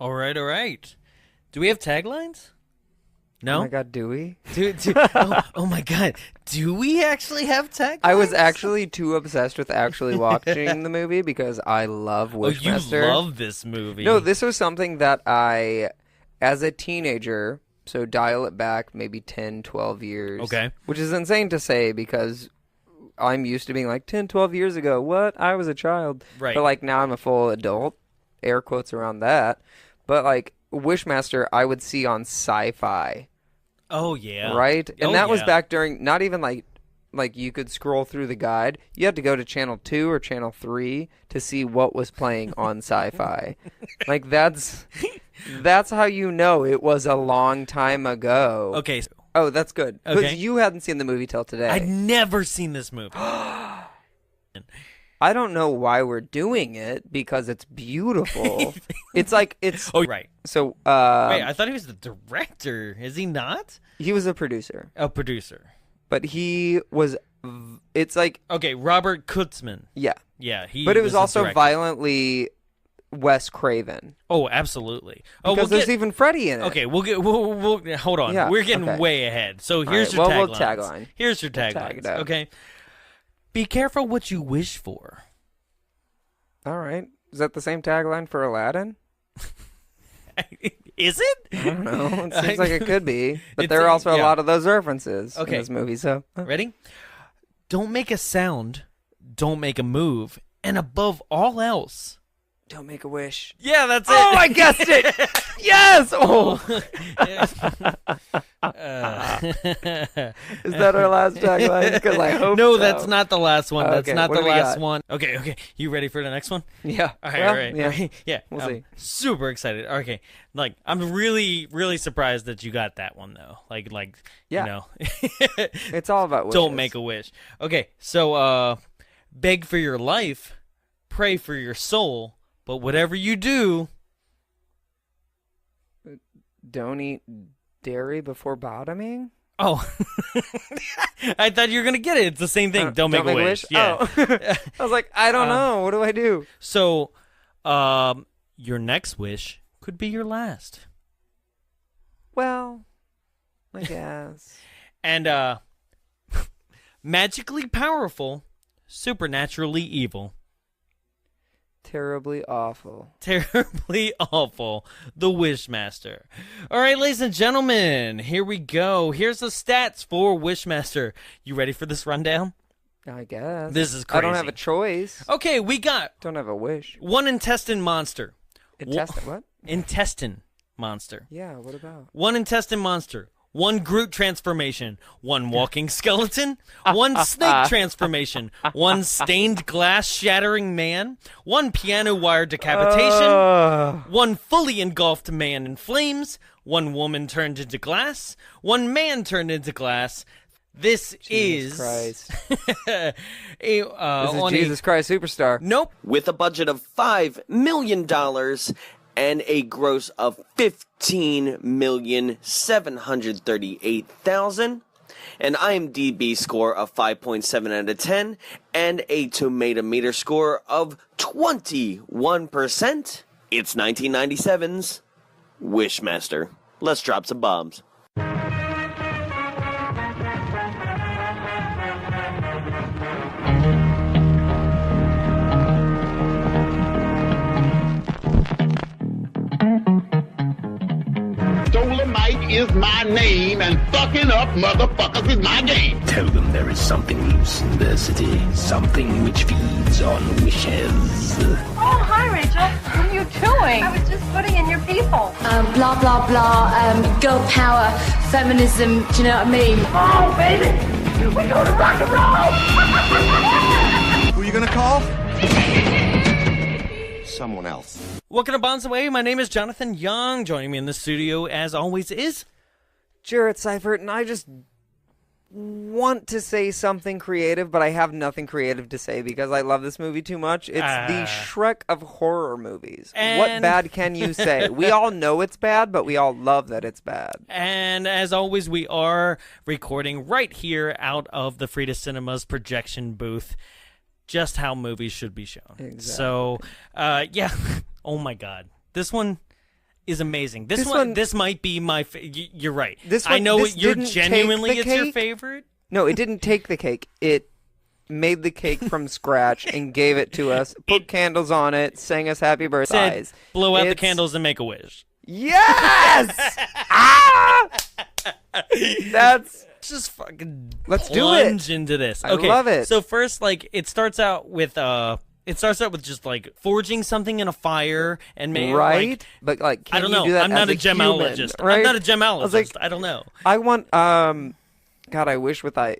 All right. Do we have taglines? No? Oh my God, do we? Oh my God. Do we actually have taglines? I was actually too obsessed with actually watching the movie because I love Wishmaster. Oh, you love this movie. No, this was something that I, as a teenager, so dial it back maybe 10, 12 years. Okay. Which is insane to say because I'm used to being like 10, 12 years ago. What? I was a child. Right. But like now I'm a full adult. Air quotes around that. But like Wishmaster I would see on Sci-Fi. Oh, yeah. Right? And that was yeah. back during, not even like you could scroll through the guide. You had to go to channel 2 or channel 3 to see what was playing on Sci-Fi. Like that's how you know it was a long time ago. Okay. Oh, that's good. Because Okay. you hadn't seen the movie till today. I'd never seen this movie. I don't know why we're doing it because it's beautiful. It's like it's Oh, right. so. Wait, I thought he was the director. Is he not? He was a producer, A producer. but he was. It's like Okay, Robert Kurtzman. yeah, Yeah, he. but it was the also director. violently Wes Craven Oh, absolutely. Oh, because there's even Freddy in it. Okay, we'll hold on. Yeah, We're getting okay. way ahead. So here's right, your well, tagline. we'll tagline. Here's your Tag tagline. it out. Okay. Be careful what you wish for. All right, is that the same tagline for Aladdin? Is it? I don't know. It seems like it could be, but It's there are a- also a yeah. lot of those references Okay. in this movie. So Ready? Don't make a sound. Don't make a move. And above all else. don't make a wish. Yeah, that's it. Oh, I guessed it. Yes. Oh. Is that our last tagline? Because I hope No, so. that's not the last one. That's Okay, not what the do we last got? one. Okay. You ready for the next one? Yeah. All right, Well, all right. Yeah. Okay, yeah. We'll I'm see. super excited. Okay. Like, I'm really, really surprised that you got that one, though. Like, Yeah. you know. It's all about wishes. Don't make a wish. Okay, so, beg for your life, pray for your soul, but whatever you do. Don't eat dairy before bottoming. Oh, I thought you were going to get it. It's the same thing. Don't make a wish. Yeah. Oh. I was like, I don't know. What do I do? So, your next wish could be your last. Well, I guess. And, magically powerful, supernaturally evil. Terribly awful. Terribly awful. The Wishmaster. All right, ladies and gentlemen, here we go. Here's the stats for Wishmaster. You ready for this rundown? I guess. This is I don't crazy. have a choice. Okay, we got Don't have a wish. one intestine monster. What? Intestine monster. Yeah, what about? One intestine monster. One Groot transformation, one walking skeleton, one snake transformation, one stained glass shattering man, one piano wire decapitation, one fully engulfed man in flames, one woman turned into glass, one man turned into glass. This Jesus is Christ. this This is Jesus Christ Superstar. Nope. With a budget of $5 million and a gross of $15,738,000, an IMDb score of 5.7 out of 10, and a Tomato Meter score of 21%. It's 1997's Wishmaster. Let's drop some bombs. Dolomite is my name, and fucking up motherfuckers is my game. Tell them there is something loose in their city, something which feeds on wishes. Oh, hi, Rachel. What are you doing? I was just putting in your people. Blah, blah, blah, girl power, feminism, do you know what I mean? Oh, baby, we go to rock and roll. Who are you gonna call? Someone else. Welcome to Bonds Away. My name is Jonathan Young. Joining me in the studio, as always, is Jarrett Seifert, and I just want to say something creative, but I have nothing creative to say because I love this movie too much. It's the Shrek of horror movies. What And- bad can you say? We all know it's bad, but we all love that it's bad. And as always, we are recording right here out of the Frida Cinemas projection booth. Just how movies should be shown. Exactly. So, yeah. Oh my God, this one is amazing. This one- This might be my. You're right. This I one- know this you're didn't take genuinely the it's your cake. favorite. No, it didn't take the cake. It made the cake from scratch and gave it to us. Put candles on it. Sang us happy Said, birthdays. blow out the It's- candles and make a wish. Yes. Ah! That's. Just fucking Let's do it. plunge into this. I Okay, love it. So first, like, it starts out with just like forging something in a fire and Right, like, but like, can I don't you know. do that I'm not as a gemologist. human, right? I'm not a gemologist. like, I don't know. I want God, I wish I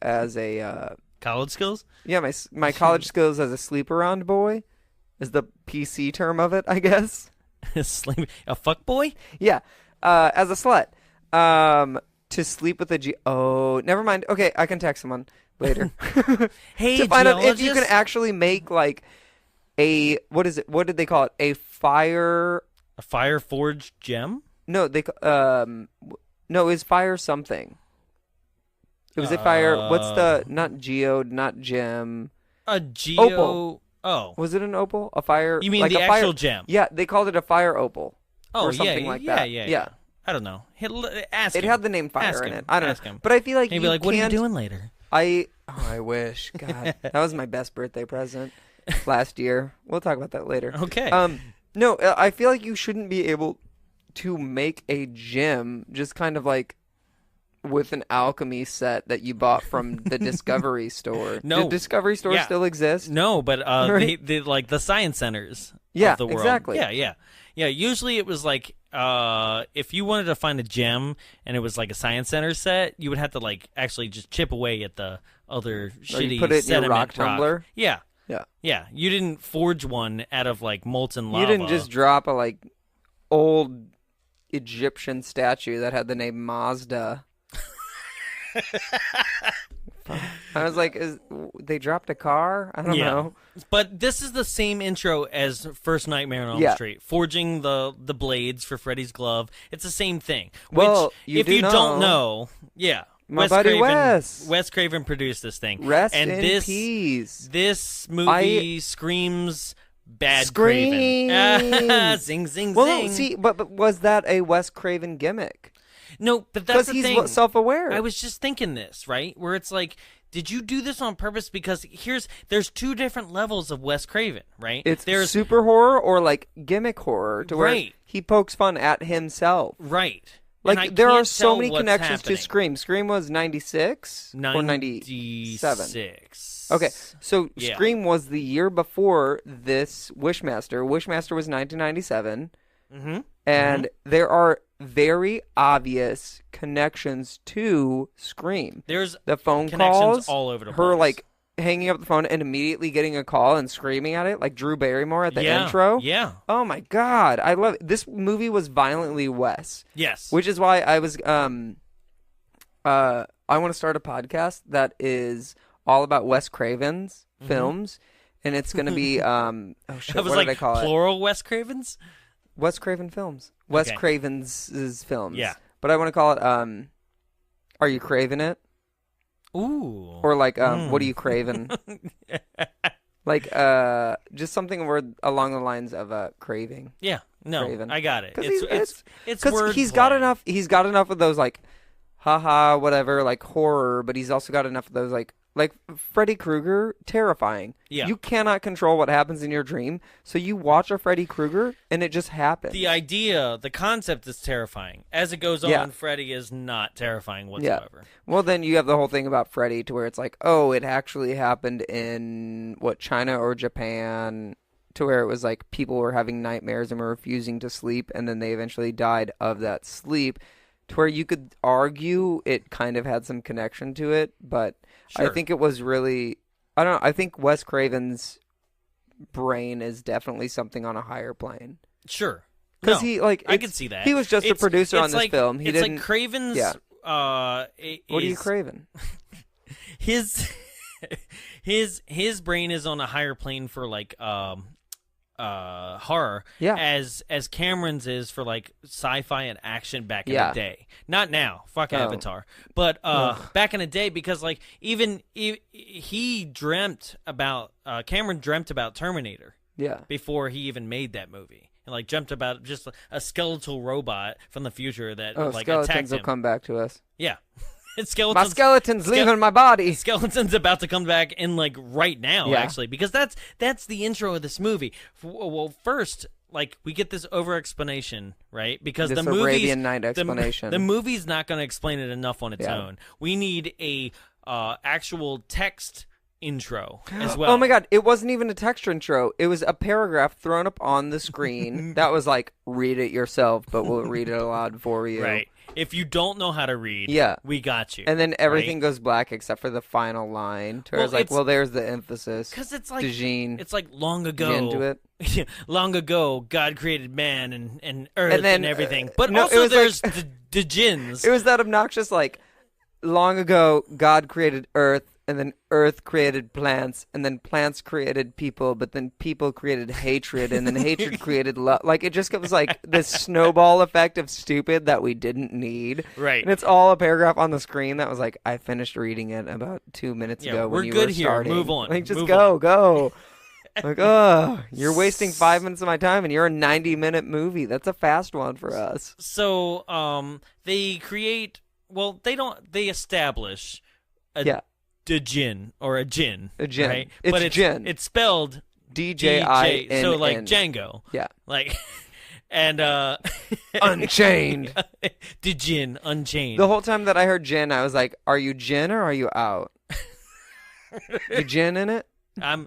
as a College skills? yeah, my college skills as a sleep around boy is the PC term of it, I guess. Sleep a fuck boy? Yeah, as a slut, to sleep with a oh, never mind. Okay, I can text someone later Hey, to find out if you can geologist? actually make like a what is it? What did they call it? A fire. A fire forged gem? No, no, it was fire something. It was a fire. What's the not geode, not gem? A geo. Opal. Oh. Was it an opal? A fire? You mean like the a fire, actual gem? Yeah, they called it a fire opal. Oh, or something yeah, like yeah, that. yeah. I don't know. Ask It him. had the name fire Ask in him. it. I don't Ask know. him. But I feel like He'd you be like, "What are you can't- doing later?" I wish. God, that was my best birthday present last year. We'll talk about that later. Okay. No, I feel like you shouldn't be able to make a gem just kind of like with an alchemy set that you bought from the Discovery store. No. Do Discovery stores Yeah. still exist? No, but Right. they like the science centers Yeah, of the world. exactly. Yeah. Usually it was like if you wanted to find a gem and it was like a science center set, you would have to like actually just chip away at the other Or you shitty put it in your sediment rock tumbler? Yeah. Yeah. Yeah. You didn't forge one out of like molten lava. You didn't just drop a like old Egyptian statue that had the name Mazda. I was like, they dropped a car? I don't know. But this is the same intro as First Nightmare on Elm Yeah. Street, forging the blades for Freddy's glove. It's the same thing. Well, which, you if do you don't know- know, yeah, My buddy Craven, Wes. Craven produced this thing. Rest and in this, peace. This movie screams bad Scream. Craven. Zing, zing, Well, zing. no, see, but was that a Wes Craven gimmick? No, but that's Because the he's thing. self-aware. I was just thinking this, right? Where it's like, did you do this on purpose? Because there's two different levels of Wes Craven, right? There's super horror or like gimmick horror to where Right. he pokes fun at himself. Right. And I Like there are can't so tell many what's connections happening. to Scream. Scream was 96 or 97. 96. Okay, so Yeah. Scream was the year before this Wishmaster. Wishmaster was 1997. Mm-hmm. And there are very obvious connections to Scream. There's The phone connections calls, all over the her place. like hanging up the phone and immediately getting a call and screaming at it, like Drew Barrymore at the Yeah, intro. yeah. Oh my God, I love it. This movie was violently Wes. Yes. Which is why I was I want to start a podcast that is all about Wes Craven's films, and it's going to be oh shit, I was what like did I call it? plural Wes Cravens. Wes Craven films. Wes Okay. Craven's films. Yeah. But I want to call it Are You Craving It? Ooh. Or like What Are You Craving? Like just something word along the lines of craving. Yeah. No, Craven. I got it. 'Cause It's because he's got enough. He's got enough of those like, haha, whatever, like horror. But he's also got enough of those like Freddy Krueger, terrifying. Yeah. You cannot control what happens in your dream, so you watch a Freddy Krueger and it just happens. The idea, the concept is terrifying. As it goes Yeah. on, Freddy is not terrifying whatsoever. Well, then you have the whole thing about Freddy to where it's like, oh, it actually happened in China or Japan, to where it was like people were having nightmares and were refusing to sleep, and then they eventually died of that sleep. To where you could argue it kind of had some connection to it, but I Sure. think it was really, I don't know, I think Wes Craven's brain is definitely something on a higher plane. Sure. Because No, he like I it's- can see that. He was just a producer on it's this like, film. He it's didn't. like Craven's. Yeah. What What are you craving? His his brain is on a higher plane for like horror. Yeah. As Cameron's is for like sci-fi and action back in Yeah. the day. Not now. Fuck Oh. Avatar. But back in the day, because like even he dreamt about Cameron dreamt about Terminator Yeah. before he even made that movie. and like dreamt about just a skeletal robot from the future that like skeletons attacked will him. come back to us. Yeah. My Skeleton's leaving my body. Skeleton's about to come back in like right now, Yeah. actually, because that's the intro of this movie. Well, first, like we get this over explanation, right? Because This the movie's Arabian Night explanation. The movie's not going to explain it enough on its Yeah. own. We need a actual text intro as well. Oh my god, it wasn't even a text intro. It was a paragraph thrown up on the screen that was like, read it yourself, but we'll read it aloud for you. Right. If you don't know how to read, Yeah. we got you. And then everything right? goes black except for the final line. To where Well, it's like, it's- well, there's the emphasis. Because it's like Djinn. it's like long ago. Djinn to it. Long ago, God created man and earth and, then, everything. But no, it also was there's like- the Djinns. It was that obnoxious, like, long ago, God created Earth, and then Earth created plants, and then plants created people, but then people created hatred, and then hatred created love. Like, it just was like this snowball effect of stupid that we didn't need. Right. And it's all a paragraph on the screen that was like, I finished reading it about 2 minutes Yeah, ago we're when you good were here. starting. Move on. Like, just Move go. Like, oh, you're wasting 5 minutes of my time, and you're a 90-minute movie. That's a fast one for us. So they create. Well, they establish a Djinn or a Djinn. A Djinn. Right? It's but Djinn. It's spelled DJINN. So like Django. Yeah. Like and Unchained. Djinn Unchained. The whole time that I heard Jin, I was like, are you Jin or are you out? You Jin in it? I'm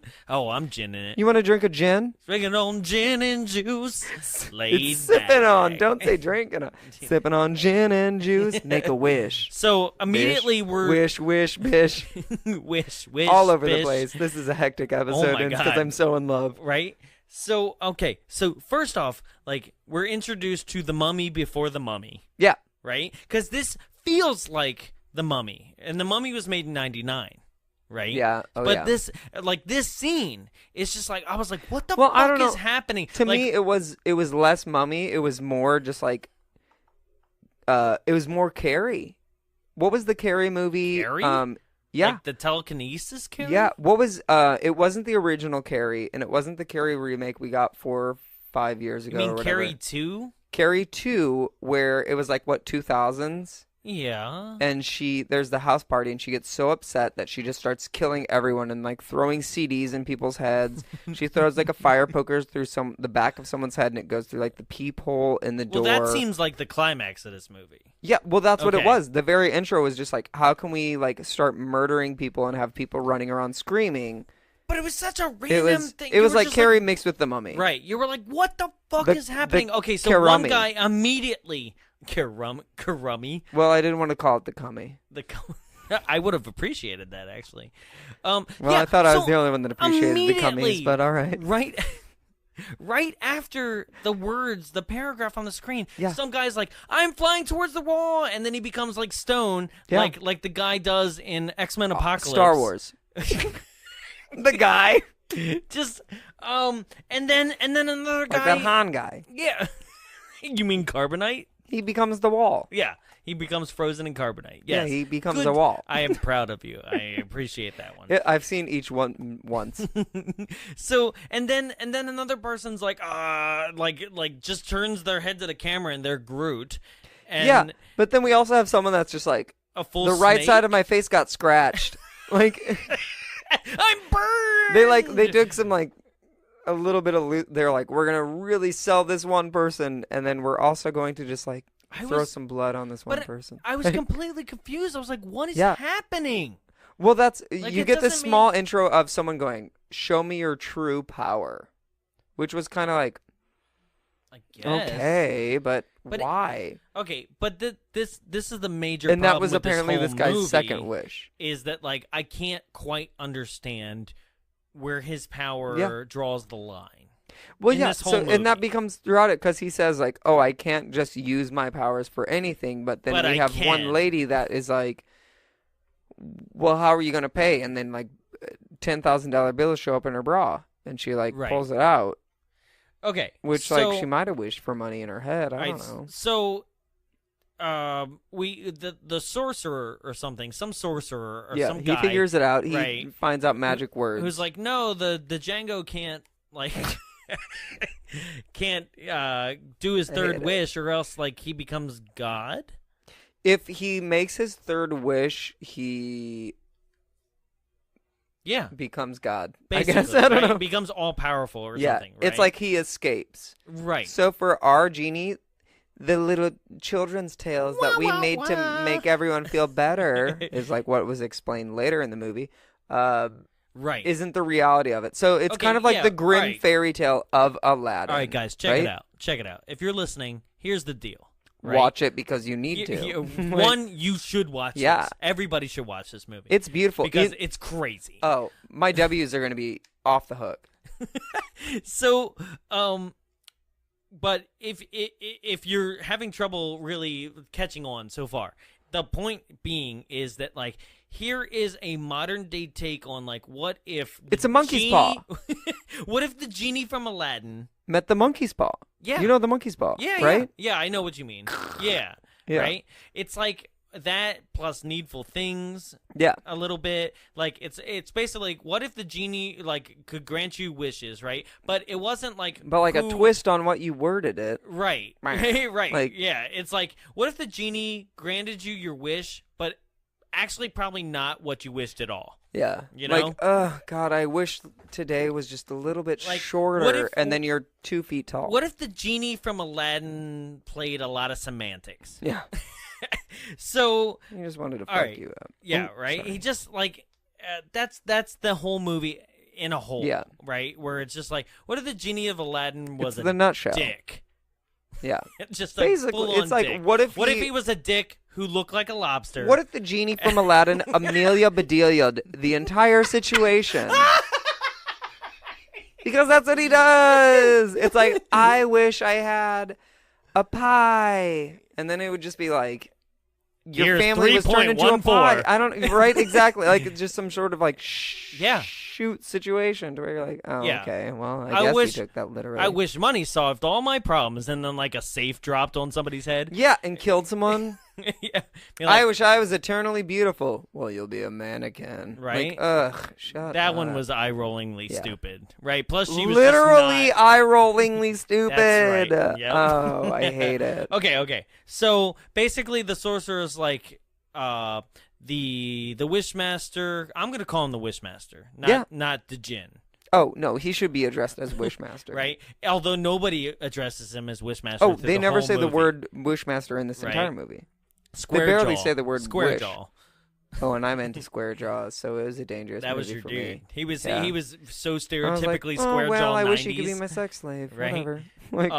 Djinn in it. You want to drink a gin? Drinking on gin and juice. Laid It's sipping on. back. Don't say drinking on. Sipping on gin and juice. Make a wish. So immediately Wish, wish, bish. wish All over the bish. place. This is a hectic episode my because God. I'm so in love. Right? So, okay. So, first off, like, we're introduced to the mummy before the mummy, Yeah. right? Because this feels like the mummy. And the mummy was made in 99, right? Yeah. Oh, but yeah. this scene is just like, I was like, what the Well, I fuck don't is know. happening? To Like, me, it was less mummy. It was more just like, it was more Carrie. What was the Carrie movie? Carrie? Yeah. Like the telekinesis Carrie? Yeah, what was it wasn't the original Carrie, and it wasn't the Carrie remake we got 4 or 5 years You ago mean or whatever. Carrie 2? Carrie 2, where it was like, what, 2000s? Yeah. And there's the house party, and she gets so upset that she just starts killing everyone and like throwing CDs in people's heads. She throws like a fire poker through the back of someone's head, and it goes through like the peephole in the door. Well, that seems like the climax of this movie. Yeah, well, that's what it Okay. was. The very intro was just like, how can we like start murdering people and have people running around screaming? But it was such a It random was thing. it You was were like just Carrie mixed with the Mummy. Right. You were like, what the fuck The- is happening? the Okay, so one Karami. guy immediately... Karami? Well, I didn't want to call it the Cummy. I would have appreciated that, actually. Well, yeah, I thought I was so the only one that appreciated the immediately, Cummies, but all right. Right after the words, the paragraph on the screen, Yeah. some guy's like, I'm flying towards the wall, and then he becomes like stone, Yeah. like the guy does in X-Men Apocalypse. Star Wars. The guy. Just, and then another guy. Like that Han guy. Yeah. You mean Carbonite? He becomes the wall. Yeah, he becomes frozen in carbonite. Yeah, Yes. he becomes Good. a wall. I am proud of you. I appreciate that one. Yeah, I've seen each one once. So and then another person's like just turns their head to the camera and they're Groot. And Yeah, but then we also have someone that's just like, a full the right snake. side of my face got scratched. Like, I'm burned. they took some like a little bit of they're like, we're gonna really sell this one person, and then we're also going to just like throw some blood on this one person. I was completely confused. I was like, what is Yeah. happening? Well, that's Like, you it get this doesn't small intro of someone going, "Show me your true power," which was kind of like, I guess. okay, but But why? Okay, but this is the major And that problem was with apparently this this guy's movie second wish. is that like I can't quite understand where his power draws the line. Well, in yeah. this whole So movie. and that becomes throughout it because he says like, "Oh, I can't just use my powers for anything." But then But we I have can. one lady that is like, "Well, how are you gonna pay?" And then like $10,000 bills show up in her bra, and she like Right. pulls it out, Okay, which so like she might have wished for money in her head. I don't right, know. So, the sorcerer or something, some sorcerer or Yeah, some he guy figures it out. He right, finds out magic words. who's like, no, the Django can't like can't do his third wish, or else like he becomes God. If he makes his third wish, he becomes God. Basically, I guess I don't know. He becomes all powerful or something. Right? It's like he escapes. Right. So for our genie, the little children's tales that we made to make everyone feel better is like what was explained later in the movie. Right. Isn't the reality of it. So it's kind of like the grim fairy tale of Aladdin. All right, guys, check it out. Check it out. If you're listening, here's the deal. Right? Watch it because you need to. One, you should watch this. Everybody should watch this movie. It's beautiful. Because it's crazy. Oh, my W's are going to be off the hook. So, but if you're having trouble really catching on so far, the point being is that, like, here is a modern day take on, like, what if it's a monkey's paw? What if the genie from Aladdin met the monkey's paw? Yeah. You know the monkey's paw, right? Yeah, I know what you mean. Yeah. Right? It's like that plus Needful Things. Yeah. A little bit. Like, it's basically like, what if the genie, like, could grant you wishes, right? But it wasn't like... But like a twist on what you worded it. Right. Right. Like, yeah. It's like, what if the genie granted you your wish, but actually probably not what you wished at all? Yeah. You know? Like, God, I wish today was just a little bit shorter, and then you're 2 feet tall. What if the genie from Aladdin played a lot of semantics? Yeah. So... He just wanted to fuck you up. Yeah, right? Sorry. He just, like... that's the whole movie in a whole, right? Where it's just like, what if the genie of Aladdin was the nutshell. Dick? Yeah. Just basically, it's like, dick. what if he was a dick who looked like a lobster? What if the genie from Aladdin Amelia Bedelia the entire situation? Because that's what he does. It's like, I wish I had a pie, and then it would just be like, your family was turned into a pie. I don't, right? Exactly. Like, it's just some sort of like shoot situation to where you're like, oh, okay, well, I guess you took that literally. I wish money solved all my problems, and then like a safe dropped on somebody's head. Yeah, and killed someone. Yeah. Like, I wish I was eternally beautiful. Well, you'll be a mannequin. Right? Like, ugh, shut that up. one was eye-rollingly stupid. Right? Plus, she was literally just eye-rollingly stupid. That's right. Yep. Oh, I hate it. Okay. So basically, the sorcerer is like the Wishmaster. I'm gonna call him the Wishmaster, not the Djinn. Oh, no, he should be addressed as Wishmaster. Right? Although nobody addresses him as Wishmaster. Oh, they never say movie. the word Wishmaster in this entire movie. Square they barely jaw. say the word Square wish. jaw. Oh, and I'm into square jaws, so it was a dangerous that movie was your for dude. me. He was so I was stereotypically like, square well, jaw. I 90s. wish he could be my sex slave. Right? Whatever. Like,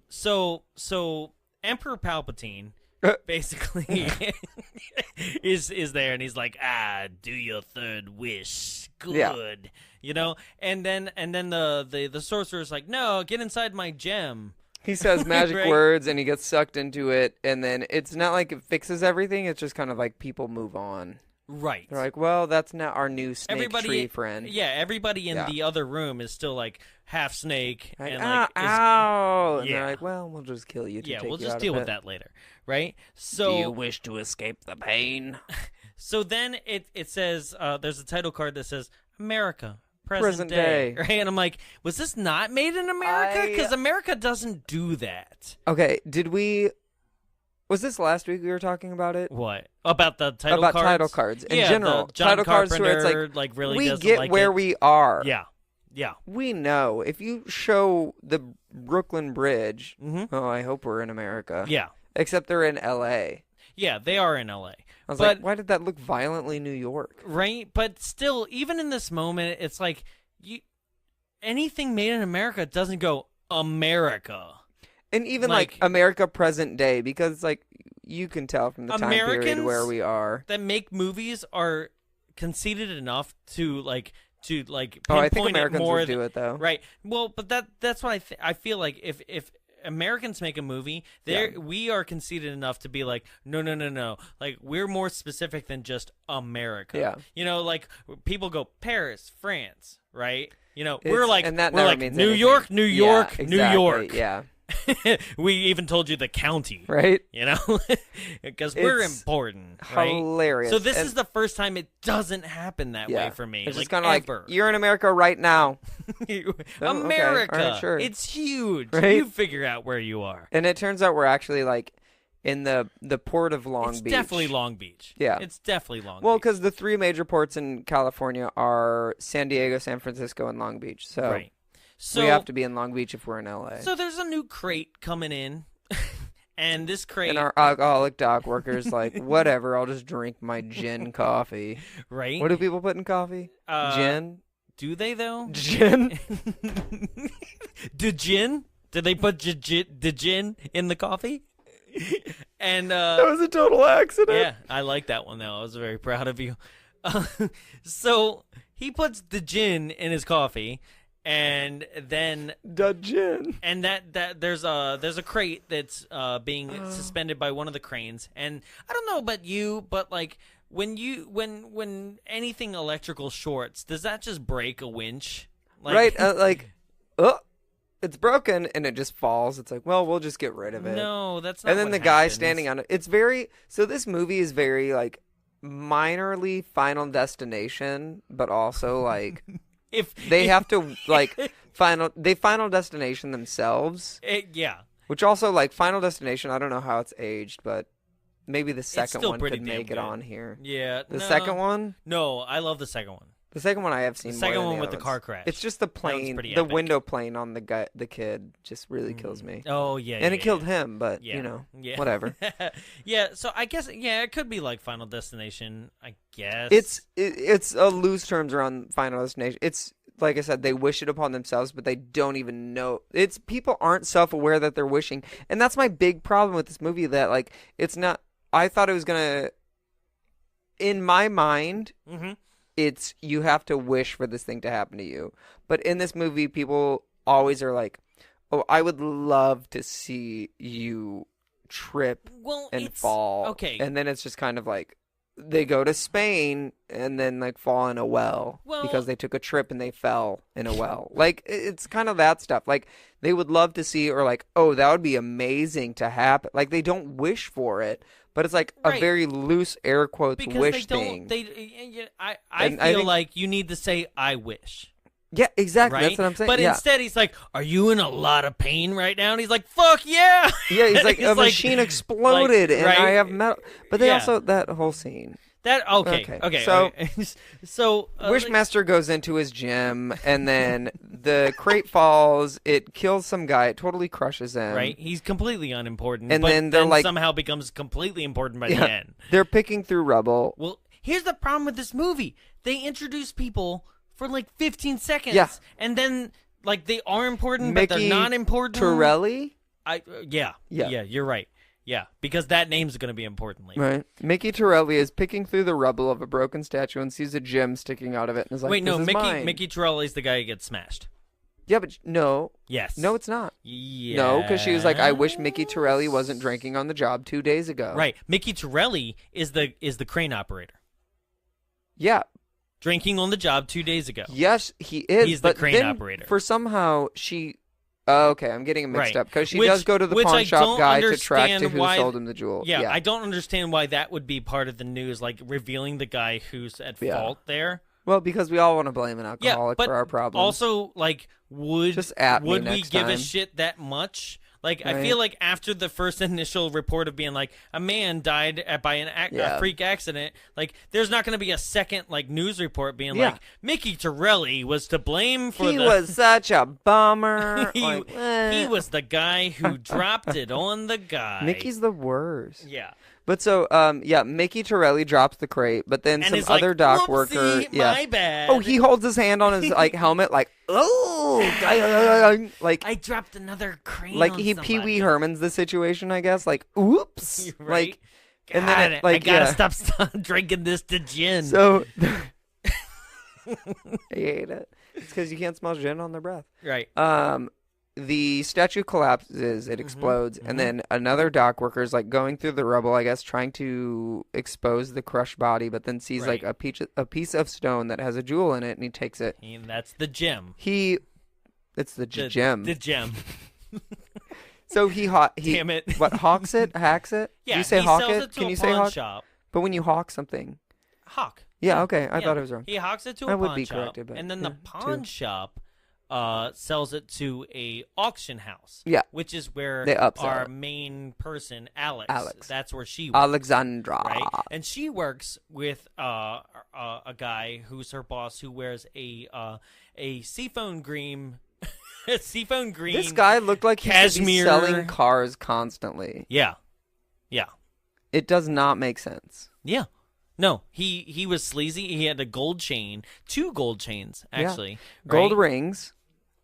So Emperor Palpatine basically is there, and he's like, do your third wish. Good. Yeah. You know? And then the sorcerer's like, no, get inside my gem. he says magic words, and he gets sucked into it, and then it's not like it fixes everything. It's just kind of like people move on. Right. They're like, well, that's not our new snake tree friend. Yeah, everybody in the other room is still like half snake. Like, and like, ow! And they're like, well, we'll just kill you. We'll just deal with that later. Right? So, do you wish to escape the pain? So then it says, there's a title card that says, America. Present day. Right? And I'm like, was this not made in America? Because America doesn't do that. Okay, was this last week we were talking about it? What? About the title cards? About title cards in general. The John title cards Carpenter, where it's like really we doesn't get like where it. we are. Yeah. We know. If you show the Brooklyn Bridge, oh, I hope we're in America. Yeah. Except they're in L.A. Yeah, they are in L.A. I was like, why did that look violently New York? Right? But still, even in this moment, it's like, anything made in America doesn't go America. And even like America present day, because like you can tell from the time period where we are. That make movies are conceited enough to pinpoint I think Americans more would do it though. Right. Well, but that's what I feel like if Americans make a movie, we are conceited enough to be like, no. Like, we're more specific than just America. Yeah. You know, like, people go Paris, France, right? You know, we're like and that we're never like means New anything. York, New York, yeah, New exactly. York. Yeah. We even told you the county, right? You know, because we're It's important, right? hilarious. So this And- is the first time it doesn't happen that way for me. It's like just kind of like, ever. you're in America right now. Oh, okay. America, All right, sure. it's huge. Right? You figure out where you are. And it turns out we're actually like in the port of Long It's Beach. definitely Long Beach. Yeah. It's definitely Long Well, Beach. because the 3 major ports in California are San Diego, San Francisco, and Long Beach. So Right. So we have to be in Long Beach if we're in LA. So there's a new crate coming in. And this crate, and our alcoholic dock workers like, whatever, I'll just drink my gin coffee. right? What do people put in coffee? Gin? Do they though? Gin? The gin? Did they put the gin in the coffee? And That was a total accident. yeah, I like that one though. I was very proud of you. So he puts the gin in his coffee, and then The gin. and that there's a crate that's being suspended by one of the cranes, and I don't know about you, but like when anything electrical shorts, does that just break a winch? Like, Right, oh, it's broken, and it just falls. It's like, well, we'll just get rid of it. No, that's not. And then what the guy happens. standing on it. It's very, so this movie is very like minorly Final Destination, but also like If they have to like Final Destination themselves, yeah, which also like Final Destination, I don't know how it's aged, but maybe the second still one pretty could damn make it good. on here. yeah. The no, second one? No, I love the second one. The second one I have seen The more second than one the with other the car ones. crash. It's just the That one's plane, pretty the epic. window plane on the kid just really kills me. Oh yeah, And yeah, it killed yeah. him, but Yeah. you know, Yeah. whatever. Yeah, so I guess it could be like Final Destination. I guess It's a loose terms around Final Destination. It's like I said, they wish it upon themselves, but they don't even know. It's people aren't self-aware that they're wishing, and that's my big problem with this movie. That like it's not. I thought it was gonna. In my mind, it's you have to wish for this thing to happen to you. But in this movie, people always are like, "Oh, I would love to see you trip well and it's, fall." Okay, And then it's just kind of like they go to Spain and then like fall in a well Well- because they took a trip and they fell in a well. Like it's kind of that stuff. Like they would love to see, or like, oh, that would be amazing to happen. Like they don't wish for it, but it's like a Right. very loose air quotes because wish they thing. don't. I And feel I think- like you need to say I wish. Yeah, exactly. Right? That's what I'm saying. But yeah. instead, he's like, "Are you in a lot of pain right now?" And he's like, "Fuck yeah!" Yeah, he's like, a machine exploded, and right? I have metal. But they Yeah. also that whole scene. That okay. So- okay. So Wishmaster goes into his gym, and then the crate falls. It kills some guy. It totally crushes him. right, he's completely unimportant, And but then they're like- somehow becomes completely important by the Yeah. end. They're picking through rubble. Well, here's the problem with this movie: they introduce people for like 15 seconds, Yeah. and then like they are important, but Mickey they're not important. Torelli, Yeah, you're right. Yeah, because that name's going to be important later. right? Mickey Torelli is picking through the rubble of a broken statue and sees a gem sticking out of it, and is like, Wait, no, "This is mine." Mickey Torelli's the guy who gets smashed. Yeah, but no, Yes. no, it's not. Yeah. No, because she was like, "I wish Mickey Torelli wasn't drinking on the job 2 days ago." Right. Mickey Torelli is the crane operator. Yeah. Drinking on the job 2 days ago. Yes, he is. He's the but crane then operator. For somehow she. Oh, okay, I'm getting it mixed Right. up because she Which- does go to the which pawn I shop don't guy to track to understand who why- sold him the jewel. Yeah, I don't understand why that would be part of the news, like revealing the guy who's at Yeah. fault there. Well, because we all want to blame an Yeah, alcoholic but for our problems. also, like, would Just at me would we next give a time. shit that much? Like, I Right. feel like after the first initial report of being like a man died by a freak accident, like there's not going to be a second like news report being Yeah. like Mickey Torelli was to blame for he the was such a bummer. he, Like, he was the guy who dropped it on the guy. Mickey's the worst. yeah. But so, Mickey Torelli drops the crate, but then And some is like, other dock "Whoopsie, worker, my bad. Oh, he holds his hand on his like helmet, like, oh, like, I dropped another crane. like on he somebody. Pee Wee Herman's the situation, I guess. Like, oops, Right? like, and God, then it, like, I gotta yeah. stop drinking this to gin. So, I hate it. It's because you can't smell gin on their breath. right. The statue collapses, it explodes, and then another dock worker is like going through the rubble, I guess, trying to expose the crushed body, but then sees like Right. a piece of stone that has a jewel in it, and he takes it. And that's the gem. It's the gem. The gem. So he Damn it. What, hacks it? Yeah, you say he hawk sells it? it to Can a you say pawn hawk? shop. But when you hawk something. Hawk. Yeah, okay. I Yeah. thought it was wrong. He hawks it to I a would pawn be shop, corrected, but and then yeah, the pawn two. shop sells it to a auction house. Yeah. Which is where They upsell our it. main person, Alex. That's where she works. Alexandra. Right? And she works with a guy who's her boss who wears a seafoam green seafoam green. This guy looked like he should be cashmere selling cars constantly. Yeah. It does not make sense. Yeah. No, he was sleazy. He had a gold chain, 2 gold chains actually. Yeah. Gold right? rings.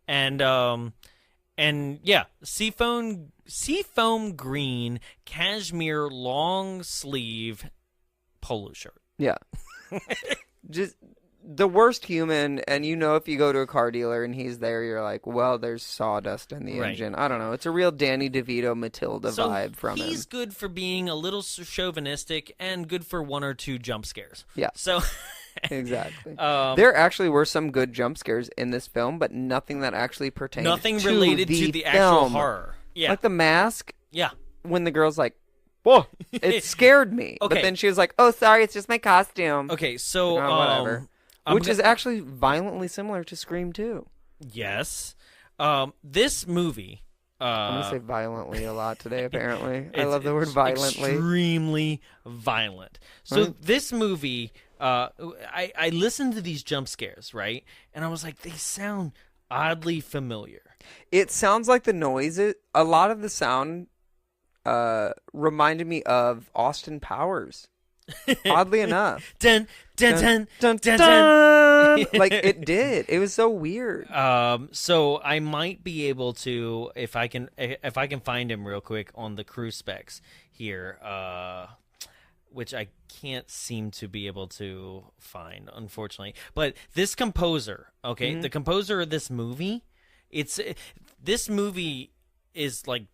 And yeah, seafoam green cashmere long sleeve polo shirt. Yeah. Just the worst human, and if you go to a car dealer and he's there, you're like, well, there's sawdust in the Right. engine. I don't know. It's a real Danny DeVito Matilda vibe from him. He's good for being a little chauvinistic and good for 1 or 2 jump scares. Yeah. So Exactly. There actually were some good jump scares in this film, but nothing that actually pertained nothing to related the to the actual film. horror. Yeah. Like the mask, Yeah. when the girl's like, whoa, it scared me. Okay. But then she was like, oh, sorry, it's just my costume. Okay, so Whatever. I'm Which go- is actually violently similar to Scream 2. yes. This movie I'm going to say violently a lot today, apparently. I it's love the word violently. Extremely violent. So Right. this movie, I listened to these jump scares, right? And I was like, they sound oddly familiar. It sounds like the noises. A lot of the sound reminded me of Austin Powers. Oddly enough. Dun, dun, dun, Dun, dun, dun. Like it did. It was so weird. So I might be able to, if I can find him real quick on the crew specs here, which I can't seem to be able to find, unfortunately. But this composer, okay, the composer of this movie, this movie is like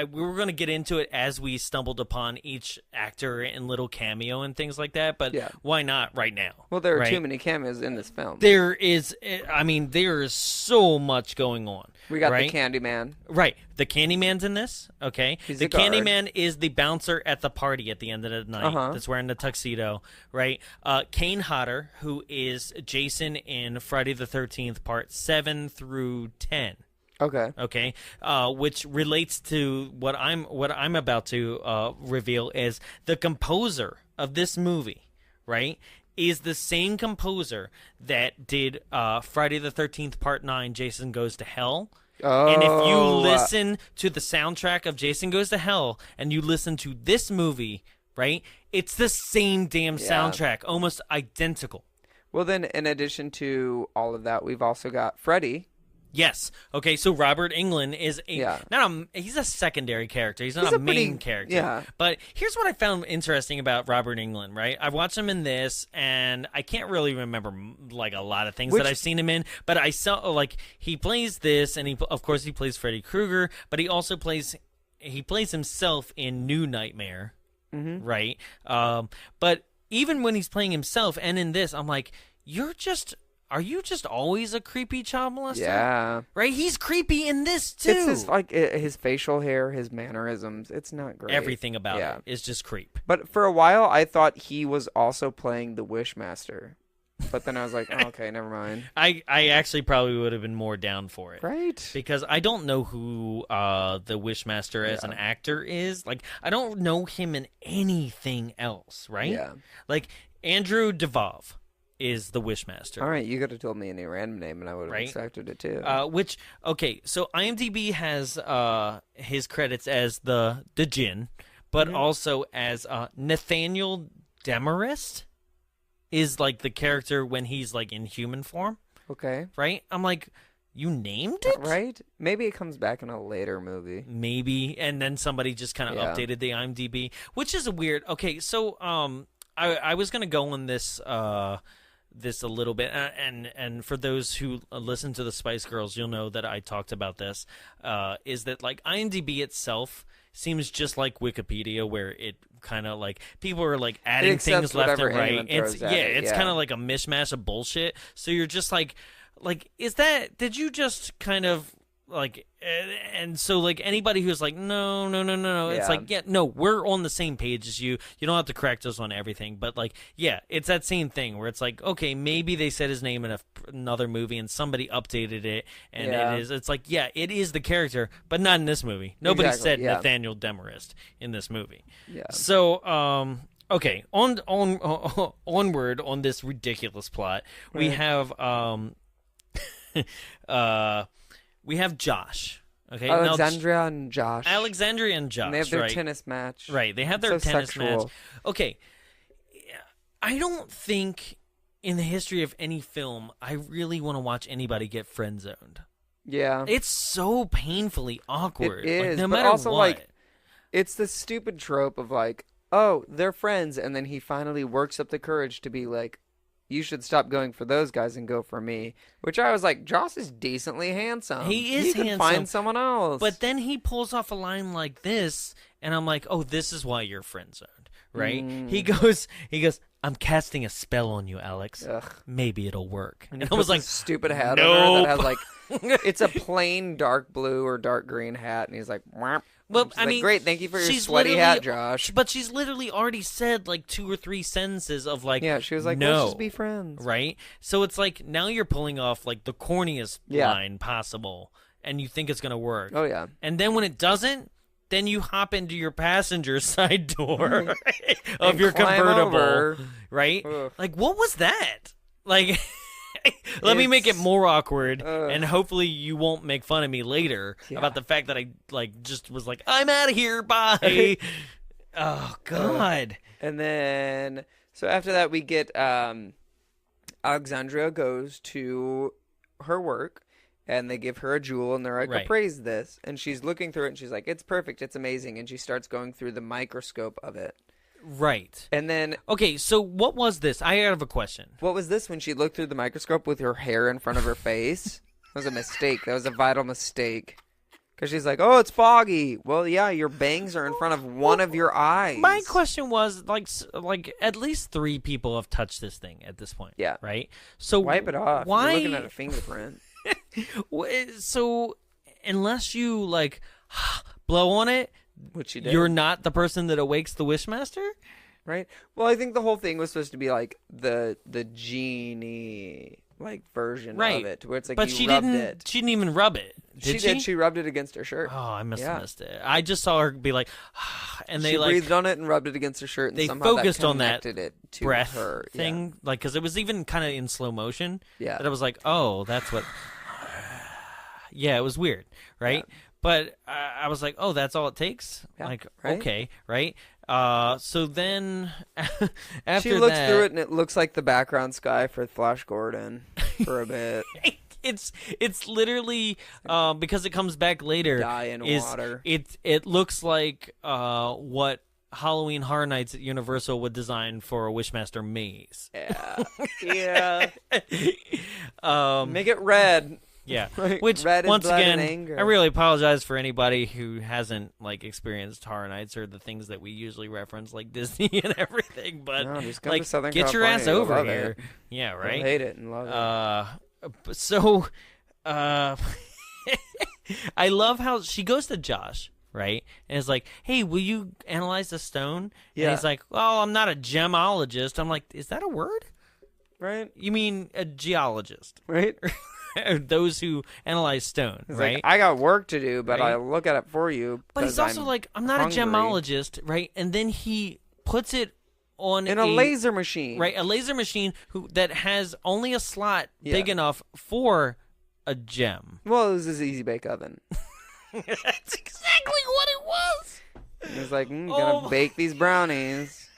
we were going to get into it as we stumbled upon each actor and little cameo and things like that, but Yeah. why not right now? Well, there are right? too many cameos in this film. There is, I mean, there is so much going on. We got right? the Candyman. Right. The Candyman's in this, okay? He's the the guard. Candyman is the bouncer at the party at the end of the night that's wearing the tuxedo, right? Kane Hodder, who is Jason in Friday the 13th, part 7 through 10. Okay. Which relates to what I'm about to reveal is the composer of this movie, right? Is the same composer that did Friday the 13th Part 9, Jason Goes to Hell. And if you listen to the soundtrack of Jason Goes to Hell and you listen to this movie, right, it's the same damn soundtrack, almost identical. Well, then, in addition to all of that, we've also got Freddy. Yes. Okay, so Robert Englund is Yeah. he's a secondary character. He's not He's a a main pretty- character. yeah. But here's what I found interesting about Robert Englund, right? I watched him in this, and I can't really remember like a lot of things that I've seen him in, but I saw like he plays this, and of course he plays Freddy Krueger, but he also plays himself in New Nightmare, right? But even when he's playing himself and in this, I'm like, are you just always a creepy child molester? Yeah. Right? He's creepy in this, too. It's just his facial hair, his mannerisms. It's not great. Everything about it is just creep. But for a while, I thought he was also playing the Wishmaster. But then I was like, oh, okay, never mind. I actually probably would have been more down for it. Right? Because I don't know who the Wishmaster as an actor is. Like, I don't know him in anything else, right? Yeah. Like, Andrew Devov is the Wishmaster. All right, you could have told me any random name and I would have Right? accepted it too. So IMDb has his credits as the Djinn, but also as Nathaniel Demarest is like the character when he's like in human form, Okay. right? I'm like, you named it? Right? Maybe it comes back in a later movie. Maybe, and then somebody just kind of Yeah. updated the IMDb, which is a weird. Okay, so I was gonna go on this this a little bit, and for those who listen to the Spice Girls, you'll know that I talked about this. Is that like IMDb itself seems just like Wikipedia, where it kind of like people are like adding accepts things left and whatever right. anyone It's throws at it, it's yeah. kind of like a mishmash of bullshit. So you're just like, is that? Did you just kind of and so like anybody who's like no, it's like no, we're on the same page as you. You don't have to correct us on everything, but like it's that same thing where it's like okay, maybe they said his name in another movie and somebody updated it, and it's like it is the character, but not in this movie. Nobody said Nathaniel Demarest in this movie. Yeah. So okay, onward on this ridiculous plot, we have we have Josh. Okay, Alexandria and Josh. And they have their tennis match. Right, they have their tennis match. Okay, I don't think in the history of any film I really want to watch anybody get friend zoned. Yeah, it's so painfully awkward. It is, like, no but matter also what. like it's the stupid trope of like, oh, they're friends, and then he finally works up the courage to be like, you should stop going for those guys and go for me. Which I was like, Joss is decently handsome. He is handsome. He could find someone else. But then he pulls off a line like this, and I'm like, oh, this is why you're friend zoned, right? He goes, I'm casting a spell on you, Alex. Ugh. Maybe it'll work. And I was like, stupid hat on her that has like, it's a plain dark blue or dark green hat, and he's like, Whap. Well, I mean, great, thank you for your sweaty hat, Josh. But she's literally already said like 2 or 3 sentences of like, she was like, no, let's just be friends, right? So it's like now you're pulling off like the corniest line possible, and you think it's gonna work. Oh yeah, and then when it doesn't, then you hop into your passenger side door of your convertible, over. Right? Ugh. Like, what was that? Like. Let me make it more awkward, and hopefully you won't make fun of me later about the fact that I like just was like, I'm out of here, bye. Oh God. And then so after that we get Alexandria goes to her work, and they give her a jewel, and they're like, appraise this, and she's looking through it, and she's like, it's perfect, it's amazing, and she starts going through the microscope of it. Right. And then... Okay, so what was this? I have a question. What was this when she looked through the microscope with her hair in front of her face? That was a mistake. That was a vital mistake. Because she's like, oh, it's foggy. Well, yeah, your bangs are in front of one of your eyes. My question was, like at least 3 people have touched this thing at this point. Yeah. Right? So wipe it off. Why... You're looking at a fingerprint. So, unless you, like, blow on it... Which you did. You're not the person that awakes the Wishmaster? Right. Well, I think the whole thing was supposed to be like the genie like version of it, where it's like but you rubbed it. She didn't even rub it. Did she? She rubbed it against her shirt. Oh, I must have missed it. I just saw her be like, and they she like breathed on it and rubbed it against her shirt. And they somehow focused that on that it to breath her. thing, like because it was even kind of in slow motion. Yeah. That I was like, oh, that's what. Yeah, it was weird, right? Yeah. But I was like, oh, that's all it takes? Yeah, like, right? Okay, right? So then after she looks through it, and it looks like the background sky for Flash Gordon for a bit. It's literally because it comes back later. Dye in water. It looks like what Halloween Horror Nights at Universal would design for a Wishmaster maze. Yeah. Make it red. Yeah, right. Which Red once again, anger. I really apologize for anybody who hasn't like experienced Horror Nights or the things that we usually reference, like Disney and everything. But no, just come like, to Southern get California, your ass over here. It. Yeah, right. You'll hate it and love it. So, I love how she goes to Josh, right, and is like, "Hey, will you analyze the stone?" Yeah. And he's like, "Well, I'm not a gemologist." I'm like, "Is that a word?" Right. You mean a geologist, right? Those who analyze stone, he's right? Like, I got work to do, but I'll look at it for you. But he's also like, I'm not hungry. a gemologist, right? And then he puts it on in a laser machine, right? A laser machine that has only a slot big enough for a gem. Well, it was his easy bake oven. That's exactly what it was. He was like, gonna bake these brownies.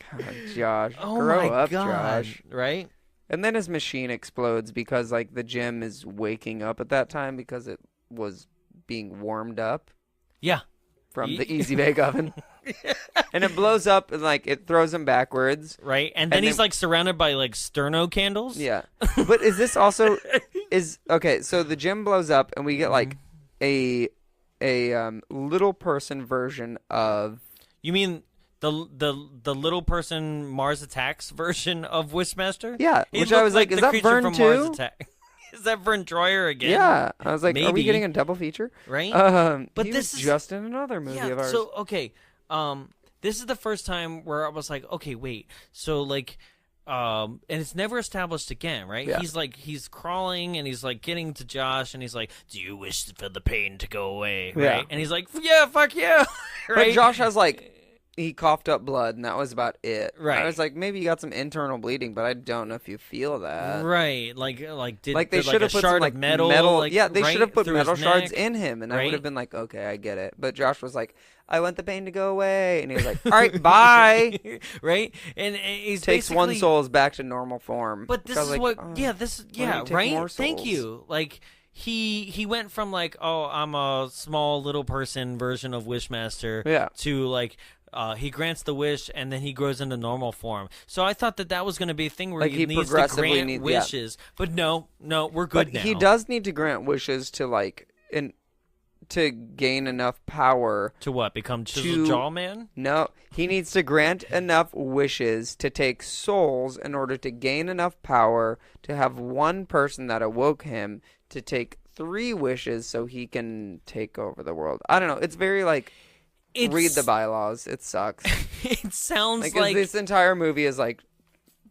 God, Josh, grow up, Josh. Right? And then his machine explodes because like the gem is waking up at that time because it was being warmed up. Yeah. From the easy bake oven. And it blows up and like it throws him backwards. Right. And then he's like surrounded by like sterno candles. Yeah. But is this also okay, so the gem blows up and we get like a little person version of You mean the little person Mars Attacks version of Wishmaster? Yeah, which I was like, is that Vern too? Brent Troyer again? Yeah, I was like, are we Maybe. getting a double feature? Right? But He this was is just in another movie Yeah. of ours. So okay, this is the first time where I was like, okay, wait. So like, and it's never established again, right? Yeah. He's crawling and he's like getting to Josh and he's like, "Do you wish for the pain to go away?" Yeah. Right? And he's like, "Yeah, fuck yeah." Right? But Josh has like, he coughed up blood, and that was about it. Right. I was like, maybe you got some internal bleeding, but I don't know if you feel that. Right, like did Like they did, should have a put shard some like of metal, like, yeah, they right should have put through his metal shards neck, in him, and I right? would have been like, okay, I get it. But Josh was like, I want the pain to go away, and he was like, all right, bye. Right, and he's Takes one basically- soul's back to normal form. But this So I was is like, what, oh, yeah, this, why yeah, don't you take right. more Thank souls? you. Like he went from like, oh, I'm a small little person version of Wishmaster, Yeah. to like. He grants the wish, and then he grows into normal form. So I thought that was going to be a thing where Like he he needs to progressively grant needs- yeah. wishes. But no, we're good But now. he does need to grant wishes to like, to gain enough power. To what? Become Chisel Jaw Man? No, he needs to grant enough wishes to take souls in order to gain enough power to have one person that awoke him to take 3 wishes so he can take over the world. I don't know. It's very like, read the bylaws. It sucks. It sounds like this entire movie is like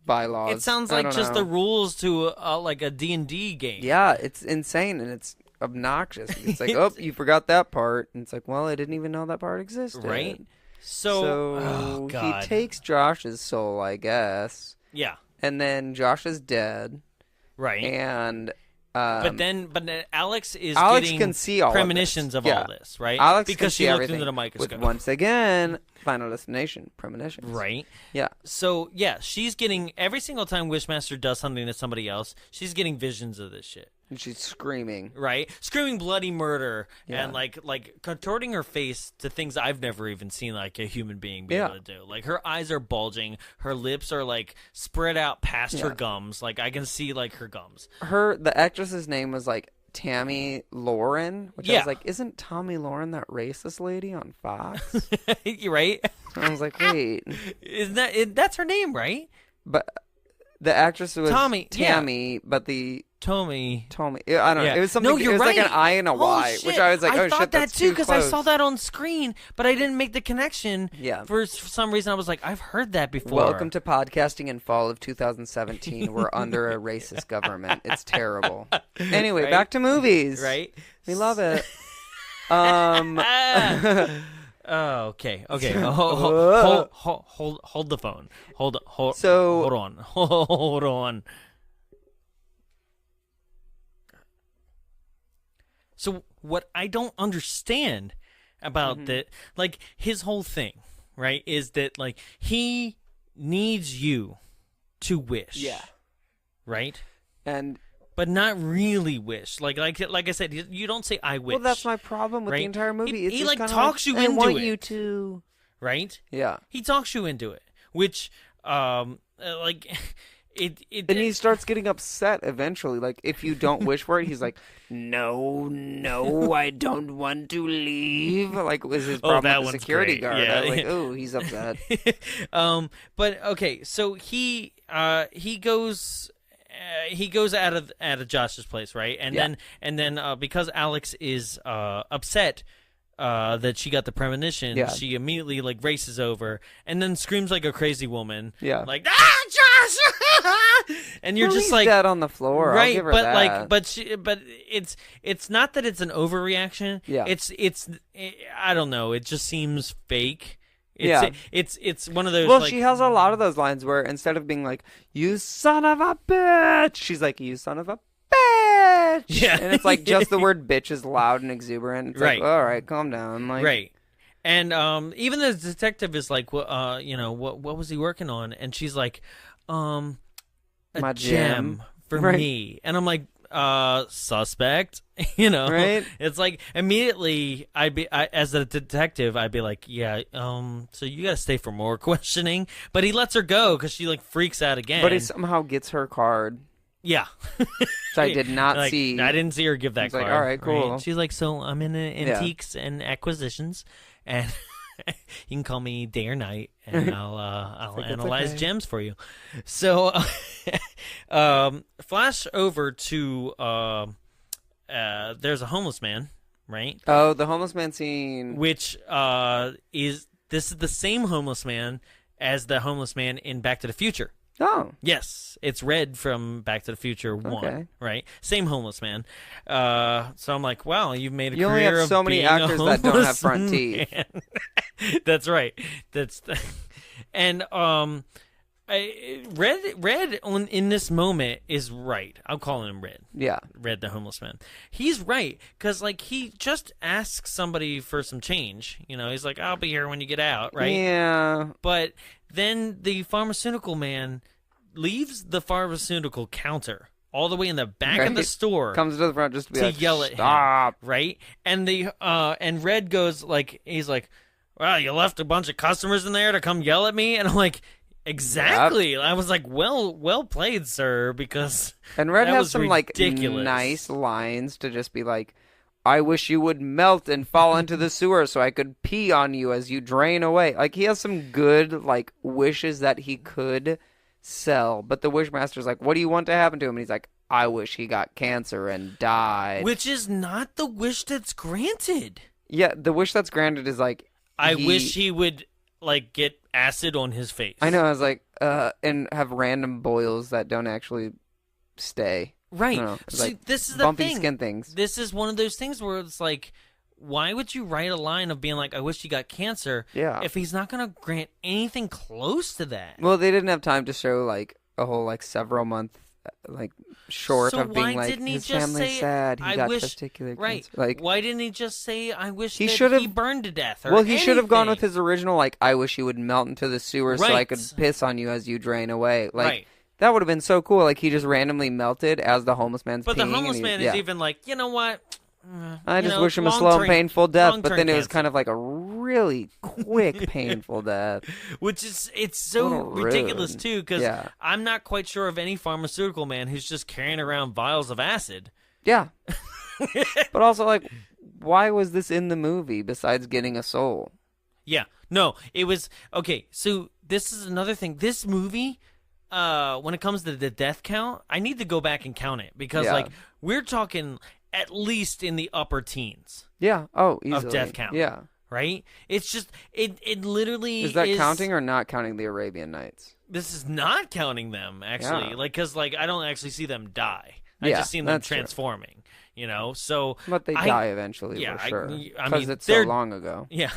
bylaws. It sounds I like don't just know. the rules to like a D&D game. Yeah, it's insane and it's obnoxious. It's like, oh, you forgot that part. And it's like, well, I didn't even know that part existed. Right? So oh, he God. takes Josh's soul, I guess. Yeah. And then Josh is dead. Right. And but then Alex is Alex getting can see all premonitions of all yeah. this, right? Alex because can she see looked everything into the microscope. with, once again, Final Destination, premonitions. Right. Yeah. So yeah, she's getting every single time Wishmaster does something to somebody else, she's getting visions of this shit. And she's screaming. Right? Screaming bloody murder Yeah. and like contorting her face to things I've never even seen like a human being be able to do. Like her eyes are bulging, her lips are like spread out past her gums. Like I can see like her gums. The actress's name was like Tammy Lauren, which I Yeah. was like, isn't Tommy Lauren that racist lady on Fox? You're right? I was like, wait. Isn't that's her name, right? But the actress was Tammy, but the Tommy. I don't know. Yeah. It was something. No, you're it was right. like an I and a Y, shit. which I was like, oh I thought shit, that that's too because I saw that on screen, but I didn't make the connection. Yeah. For some reason, I was like, I've heard that before. Welcome to podcasting in fall of 2017. We're under a racist government. It's terrible. Anyway, Right? back to movies. Right? We love it. Oh, okay. Hold the phone. Hold on. Hold on. So what I don't understand about that, like his whole thing, right, is that like he needs you to wish. Yeah. Right? And but not really wish. Like I said, you don't say I wish. well, that's my problem with right? the entire movie. He, It's he just like kinda talks like, you I into want it. you to. Right? Yeah. He talks you into it, which like it And he starts getting upset eventually. Like, if you don't wish for it, he's like, no, I don't want to leave. Like, was his problem that with the one's security great. guard. Yeah. I was like, oh, he's upset. But okay, so he goes out of Josh's place, right? And then because Alex is upset that she got the premonition, she immediately like races over and then screams like a crazy woman. Yeah. Like, Josh! And you're Well, just he's like dead on the floor. right? I'll give her but that. but it's not that it's an overreaction. Yeah. It's I don't know. It just seems fake. Yeah. It's one of those. Well, like, she has a lot of those lines where instead of being like, you son of a bitch, she's like, you son of a bitch. Yeah. And it's like just the word bitch is loud and exuberant. It's Right. like, all right, calm down. Like, right. And even the detective is like, what was he working on? And she's like, a My gem gem. for Right. me. And I'm like, suspect, right? It's like immediately as a detective, I'd be like, yeah, so you got to stay for more questioning. But he lets her go because she like freaks out again. But he somehow gets her card. Yeah. Which I did not see. I didn't see her give that He's card. like, all right, cool. She's like, so I'm in antiques and acquisitions, and you can call me day or night, and I'll like, analyze okay. gems for you. So, Flash over to there's a homeless man, right? Oh, the homeless man scene. Which is the same homeless man as the homeless man in Back to the Future. Oh. Yes, it's Red from Back to the Future 1, Okay. right? Same homeless man. So I'm like, wow, you've made a You only career have of so many being a actors that don't have homeless front teeth. man. That's right. And Red in this moment is right. I'm calling him Red. Yeah. Red, the homeless man. He's right, because like he just asks somebody for some change. You know, he's like, "I'll be here when you get out," right? Yeah. But then the pharmaceutical man leaves the pharmaceutical counter all the way in the back of the store. Comes to the front just to be like, yell at stop. him, right? And and Red goes like, he's like, "Well, you left a bunch of customers in there to come yell at me," and I'm like, exactly. Yep. I was like, well played, sir, because and Red that has was some ridiculous. like nice lines to just be like, "I wish you would melt and fall into the sewer so I could pee on you as you drain away." Like he has some good like wishes that he could sell, but the Wishmaster's like, "What do you want to happen to him?" And he's like, "I wish he got cancer and died." Which is not the wish that's granted. Yeah, the wish that's granted is like, I wish he would like get acid on his face. I know. I was like, and have random boils that don't actually stay. Right. See, like this is the bumpy thing. Skin things. This is one of those things where it's like, why would you write a line of being like, "I wish he got cancer," if he's not going to grant anything close to that? Well, they didn't have time to show like a whole like several month like short of being like his family's sad. He got testicular cancer. Like, why didn't he just say, "I wish he he burned to death"? Or well, he should have gone with anything? his original like, "I wish you would melt into the sewer so I could piss on you as you drain away." Like that would have been so cool. Like he just randomly melted as the homeless man's But peeing, the homeless man is even like, you know what? I just wish him a slow and painful death, but then it was cancer. kind of like a really quick, painful death. Which is, it's so ridiculous too, because Yeah. I'm not quite sure of any pharmaceutical man who's just carrying around vials of acid. Yeah. But also, like, why was this in the movie besides getting a soul? Yeah. No, it was, okay, so this is another thing. This movie, when it comes to the death count, I need to go back and count it, because, like, we're talking at least in the upper teens. Yeah. Oh, easily. Of death count. Yeah. Right? It's just, it literally is that counting or not counting the Arabian Nights? This is not counting them, actually. Yeah. Like, because, like, I don't actually see them die. I just see them transforming, you know? So. But they die eventually, for sure. Because it's so long ago. Yeah.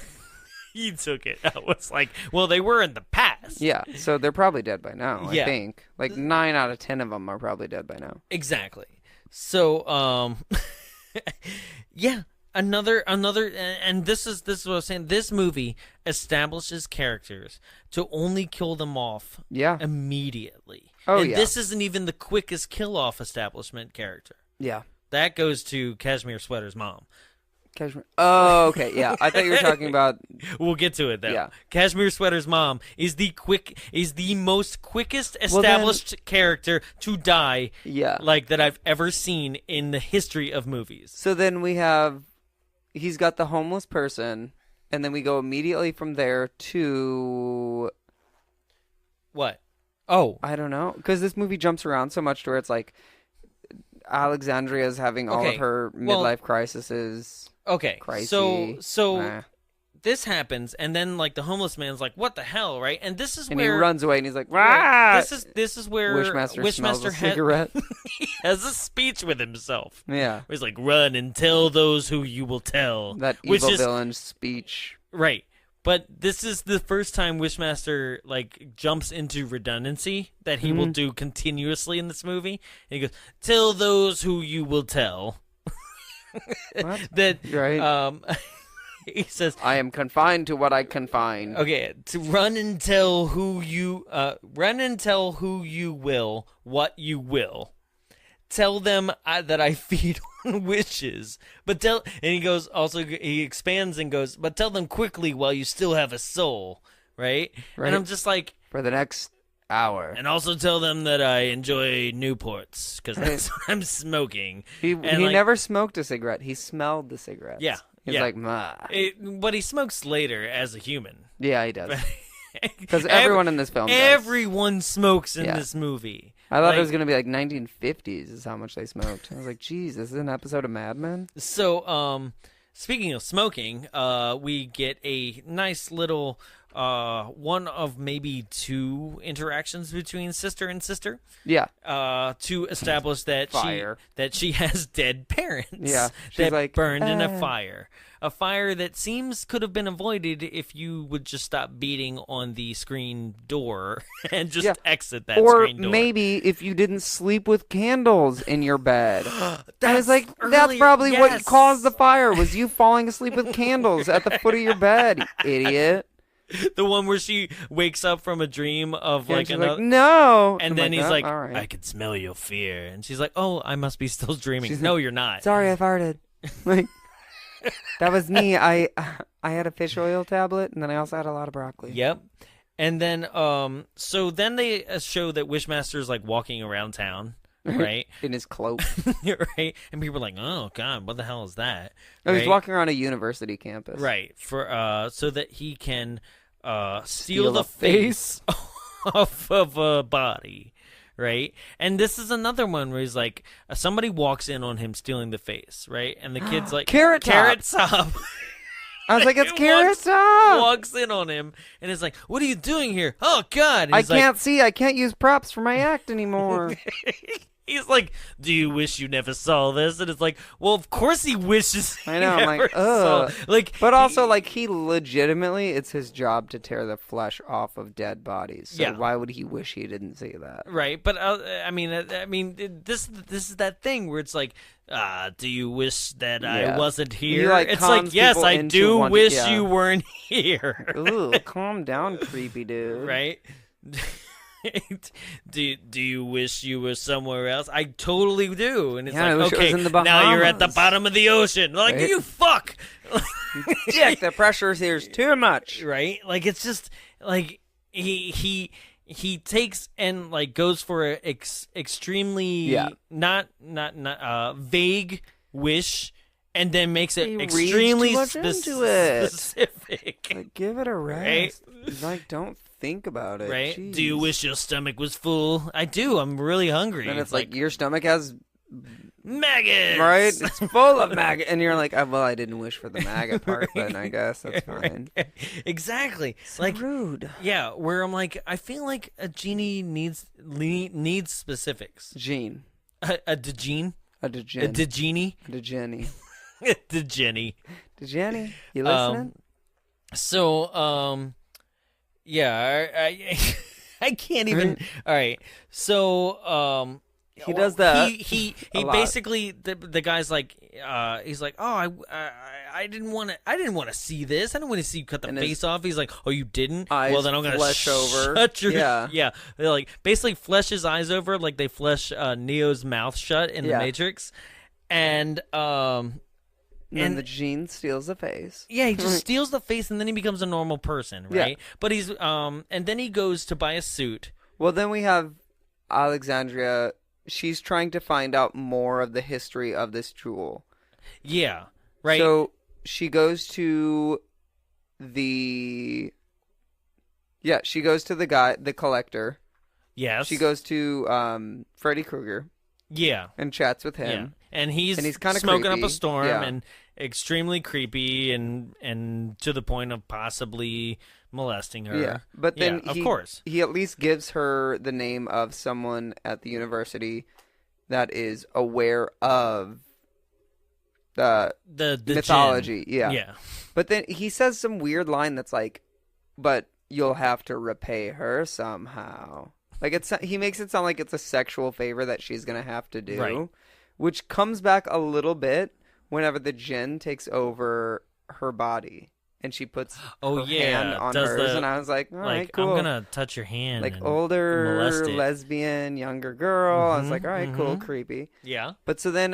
You took it. I was like, well, they were in the past. Yeah, so they're probably dead by now, I think. Like, 9 out of 10 of them are probably dead by now. Exactly. So, yeah, another, and this is what I was saying. This movie establishes characters to only kill them off immediately. Oh, and this isn't even the quickest kill-off establishment character. Yeah. That goes to Cashmere Sweater's mom. Cashmere. Oh, okay. Yeah, I thought you were talking about. We'll get to it though. Yeah. Cashmere Sweater's mom is the most quickest established character to die. Yeah. Like that I've ever seen in the history of movies. So then he's got the homeless person, and then we go immediately from there to. What? Oh, I don't know, because this movie jumps around so much to where it's like Alexandria's having all of her midlife crises. Okay, Crises. so this happens, and then like the homeless man's like, "What the hell?" Right, and this is and where he runs away, and he's like, "Rah!" This is where Wishmaster smells a cigarette. He has a speech with himself. Yeah, he's like, "Run and tell those who you will tell." That evil villain speech. Right. But this is the first time Wishmaster like jumps into redundancy that he will do continuously in this movie. And he goes, "Tell those who you will tell." That right. He says, "I am confined to what I confine." Okay, to run and tell who you will what you will. Tell them that I feed on wishes, and he goes. Also, he expands and goes, but tell them quickly while you still have a soul, right? And I'm just like, for the next hour, and also tell them that I enjoy Newports because that's what I'm smoking. He never smoked a cigarette. He smelled the cigarettes. Yeah, he's like, "Ma." But he smokes later as a human. Yeah, he does. Because everyone in this film does. Everyone smokes in this movie. I thought it was going to be like 1950s is how much they smoked. I was like, geez, this is an episode of Mad Men? So, speaking of smoking, we get a nice little one of maybe 2 interactions between sister and sister. Yeah. To establish that she has dead parents. Yeah. She's that like, burned in a fire. A fire that seems could have been avoided if you would just stop beating on the screen door and just exit that screen door. Or maybe if you didn't sleep with candles in your bed. I was like, earlier, that's probably yes. what caused the fire, was you falling asleep with candles at the foot of your bed, you idiot. The one where she wakes up from a dream of Yeah, like she's another. like, no. And I'm then he's "Oh, like, all right." I can smell your fear. And she's like, oh, I must be still dreaming. No, you're not. Sorry, I farted. Like, that was me. I had a fish oil tablet, and then I also had a lot of broccoli. Yep. And then, so then they show that Wishmaster's like walking around town, right? In his cloak. Right? And people are like, oh, God, what the hell is that? Oh, he's Right? walking around a university campus. Right. For so that he can steal the face off of a body. Right? And this is another one where he's like, somebody walks in on him stealing the face, right? And the kid's like, Carrot Top. Top. I was like, it's He Carrot Top. walks in on him and is like, what are you doing here? Oh, God. And I he's like- can't see. I can't use props for my act anymore. He's like, do you wish you never saw this? And it's like, well, of course he wishes he I know. I'm never like, saw. ugh. Like, But also, like, he legitimately, it's his job to tear the flesh off of dead bodies. So Yeah. why would he wish he didn't see that? right. But, I mean, this is that thing where it's like, do you wish that I Yeah. wasn't He, here? like, It's like, calms yes, people I into do wanting- wish yeah. you weren't here. Ooh, calm down, creepy dude. Right? do you wish you were somewhere else? I totally do. And it's Yeah, I like, wish it was okay, in the now you're at the Bahamas. bottom of the ocean. Like, Right? you fuck. Dick, the pressure here is too much. Right? Like, it's just like he takes and like goes for a extremely not vague wish, and then makes it He reads extremely too much into it. specific. Like, give it a rest. Like, don't think about it. Right? Jeez. Do you wish your stomach was full? I do. I'm really hungry. And it's like, your stomach has, maggots. right? It's full of maggot. And you're like, well, I didn't wish for the maggot part, then I guess that's fine. Exactly. So like rude. Yeah, where I'm like, I feel like a genie needs specifics. Gene. A Djinn? A A Djinn. Djinny? A Djinny. Djinny. Djinny. You listening? So, yeah, I can't even. All right, so He does that. He a lot. basically the guy's like he's like, oh, I didn't want to see this. I didn't want to see you cut the And face off. He's like, oh, you didn't? eyes Well, then I'm gonna flesh over. shut your Yeah. They like basically flesh his eyes over like they flesh Neo's mouth shut in the Yeah. Matrix, and And then and- the Gene steals the face. yeah, he just steals the face and then he becomes a normal person, Yeah. right? But he's and then he goes to buy a suit. Well, then we have Alexandria. She's trying to find out more of the history of this jewel. Yeah, right. So she goes to the. Yeah, she goes to the guy, the collector. yes, She goes to Freddy Krueger Yeah, and chats with yeah, him. and he's kinda smoking up creepy. a storm Yeah. and extremely creepy and to the point of possibly molesting her. Yeah, but then yeah, of course, he at least gives her the name of someone at the university that is aware of the the mythology. Djinn. Yeah. Yeah, But then he says some weird line that's like, "But you'll have to repay her somehow." Like he makes it sound like it's a sexual favor that she's gonna have to do, Right. which comes back a little bit whenever the Djinn takes over her body and she puts Oh, her yeah, hand on does hers, the- and I was like, all right, like cool. I'm gonna touch your hand, Like and older molest it. lesbian, younger girl. I was Mhm, like, all right, cool, mhm. creepy. Yeah, But so then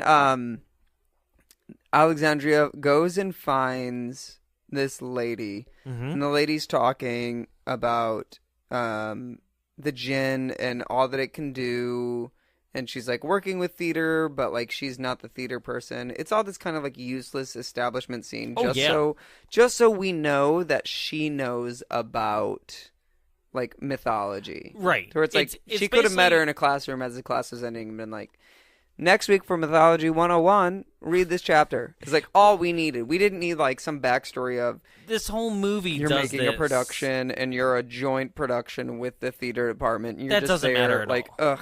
Alexandria goes and finds this lady, Mhm. and the lady's talking about the Djinn and all that it can do. And she's like working with theater, but like she's not the theater person. It's all this kind of like useless establishment scene, Oh, just yeah. so we know that she knows about like mythology. Right. Where it's like It's she could have met basically- her in a classroom as the class was ending and been like, next week for Mythology 101, read this chapter. It's like all we needed. We didn't need like some backstory of This whole movie you're does making a this. production and you're a joint production with the theater department. You're That just doesn't there, matter at like, all. ugh.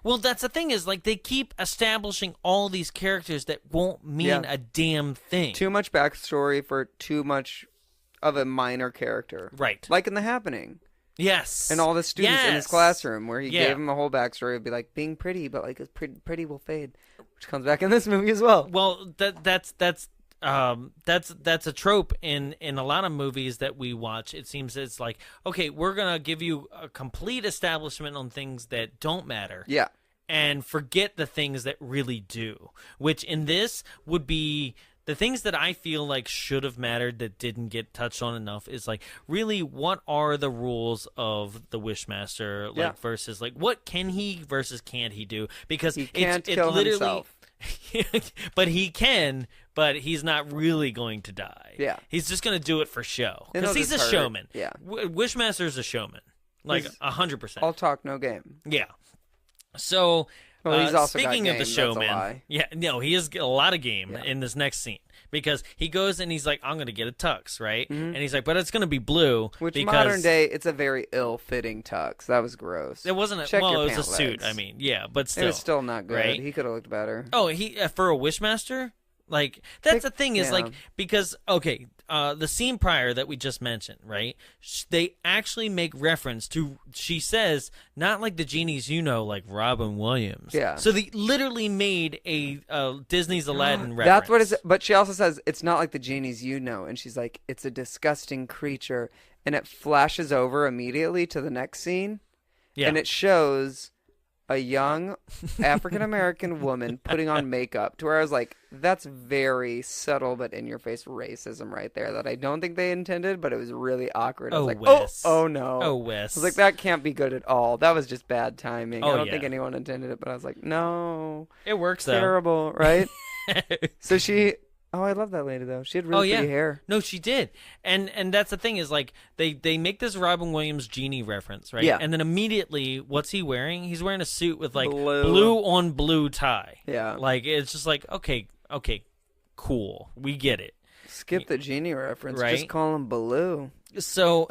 Well, that's the thing is, like, they keep establishing all these characters that won't mean Yeah. a damn thing. Too much backstory for too much of a minor character. Right. Like in The Happening. Yes. And all the students in his Yes. classroom where he Yeah. gave him a whole backstory of be like being pretty, but like it's pretty will fade, which comes back in this movie as well. Well, that's a trope in a lot of movies that we watch. It seems it's like, okay, we're gonna give you a complete establishment on things that don't matter. Yeah. And forget the things that really do, which in this would be the things that I feel like should have mattered that didn't get touched on enough is like, really, what are the rules of the Wishmaster, like, Yeah. versus like what can he versus can't he do? Because He can't it kill literally, himself. but he can, but he's not really going to die. Yeah. He's just going to do it for show And because he'll he's a just hurt. showman. Yeah. Wishmaster's a showman, like He's 100%. All talk, no game. Yeah. So, Well, he's also got speaking of game, the that's a showman, lie. yeah, no, he has a lot of game Yeah. in this next scene because he goes and he's like, "I'm going to get a tux, right?" And he's like, "But it's going to be blue." Which because modern day, it's a very ill-fitting tux. That was gross. it wasn't. Check Well, your it was a pant suit. legs. I mean, yeah, but It still, was still not good. right? He could have looked better. Oh, he for a Wishmaster? Like that's the thing is yeah. like because okay, the scene prior that we just mentioned, right? They actually make reference to. She says not like the genies, like Robin Williams. Yeah. So they literally made a Disney's Aladdin reference. That's what it's. But she also says it's not like the genies and she's like, it's a disgusting creature, and it flashes over immediately to the next scene, Yeah. and it shows a young African American woman putting on makeup. To where I was like, that's very subtle but in your face racism right there. That I don't think they intended, but it was really awkward. I was Oh, like, Wes. oh no. Oh, Wes. I was like, that can't be good at all. That was just bad timing. Oh, I don't yeah. think anyone intended it, but I was like, no. It works though. Terrible, right? So she... Oh, I love that lady, though. She had really pretty hair. No, she did. And that's the thing is, like, they make this Robin Williams genie reference, right? Yeah. And then immediately, what's he wearing? He's wearing a suit with, like, Blue. blue on blue tie. Yeah. Like, it's just like, okay, cool. We get it. Skip the genie reference. Right? Just call him Baloo. So,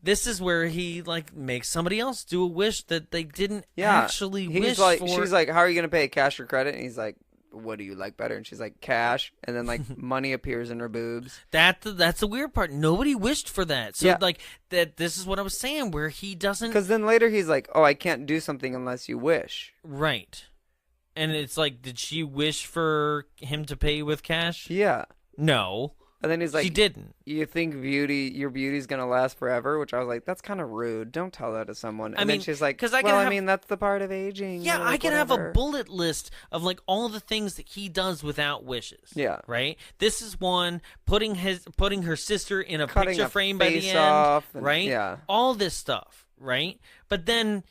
this is where he, like, makes somebody else do a wish that they didn't actually wish like, for. She's like, how are you going to pay, cash or credit? And he's like, what do you like better? And she's like, cash. And then, like, money appears in her boobs. That's the weird part. Nobody wished for that. So, Yeah. like, this is what I was saying, where he doesn't... Because then later he's like, oh, I can't do something unless you wish. Right. And it's like, did she wish for him to pay with cash? Yeah. No. And then he's like, She didn't. You think your beauty's going to last forever? Which I was like, that's kind of rude. Don't tell that to someone. And mean, then she's like, 'cause I can well, I have- mean, that's the part of aging. Yeah, Like, I can have a whatever. bullet list of, like, all the things that he does without wishes. Yeah. Right? This is one, putting her sister in a Cutting picture a frame by the face end. off and- right? yeah. All this stuff. Right? But then...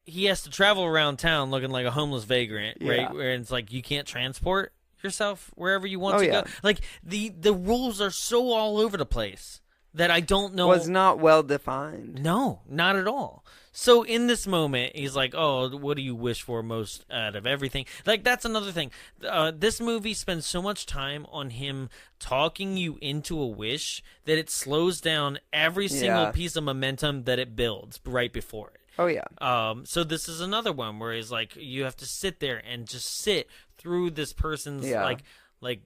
he has to travel around town looking like a homeless vagrant, right? Yeah. Where it's like you can't transport yourself wherever you want Oh, to yeah. go. Like the rules are so all over the place that I don't know. Was not well defined. No, not at all. So in this moment, he's like, "Oh, what do you wish for most out of everything?" Like that's another thing. This movie spends so much time on him talking you into a wish that it slows down every single Yeah. piece of momentum that it builds right before it. Oh, yeah. So this is another one where he's like, you have to sit there and just sit through this person's Yeah. like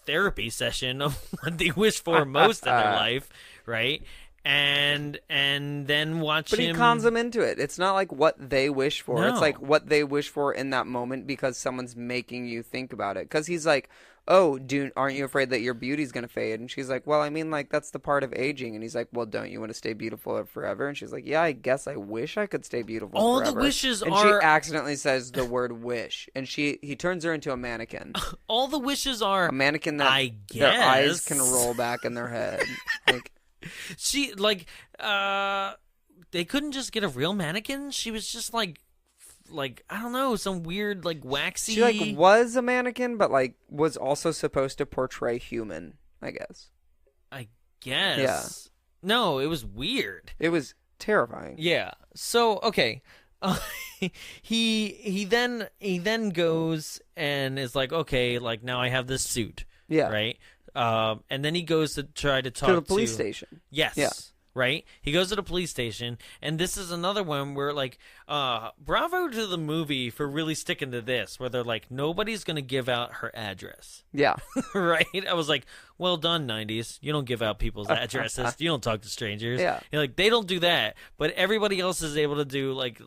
therapy session of what they wish for most in their life, right? And then watch But him. he cons them into it. It's not like what they wish for. No. It's like what they wish for in that moment because someone's making you think about it. Because he's like, oh, aren't you afraid that your beauty's going to fade? And she's like, well, I mean, like, that's the part of aging. And he's like, well, don't you want to stay beautiful forever? And she's like, yeah, I guess I wish I could stay beautiful All the forever. wishes and are- she accidentally says the word wish. And he turns her into a mannequin. all the wishes are A mannequin that I their eyes guess. can roll back in their head. Like, She they couldn't just get a real mannequin. She was just like I don't know, some weird like waxy. she, like, was a mannequin, but, like, was also supposed to portray human, I guess. I guess. No, it was weird. It was terrifying. Yeah. So okay, he then goes and is like, okay, like now I have this suit. Yeah. Right. And then he goes to try to talk To the police station. Yes. Yeah. Right. He goes to the police station, and this is another one where like, bravo to the movie for really sticking to this, where they're like, nobody's gonna give out her address. Yeah. Right. I was like, well done, 90s. You don't give out people's addresses. You don't talk to strangers. Yeah. You're like, they don't do that, but everybody else is able to do like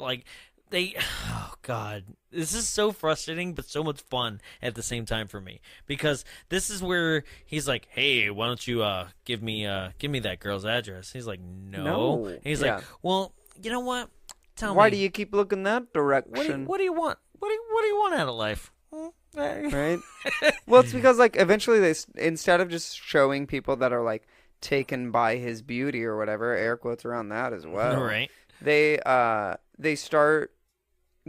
they. Oh God, this is so frustrating, but so much fun at the same time for me, because this is where he's like, hey, why don't you give me that girl's address? He's like, no. And he's like, well, you know what? Tell me. Why do you keep looking that direction? What do you want? What do you want out of life? Right? Well, it's because like eventually they, instead of just showing people that are like taken by his beauty or whatever, air quotes around that as well. Right. They start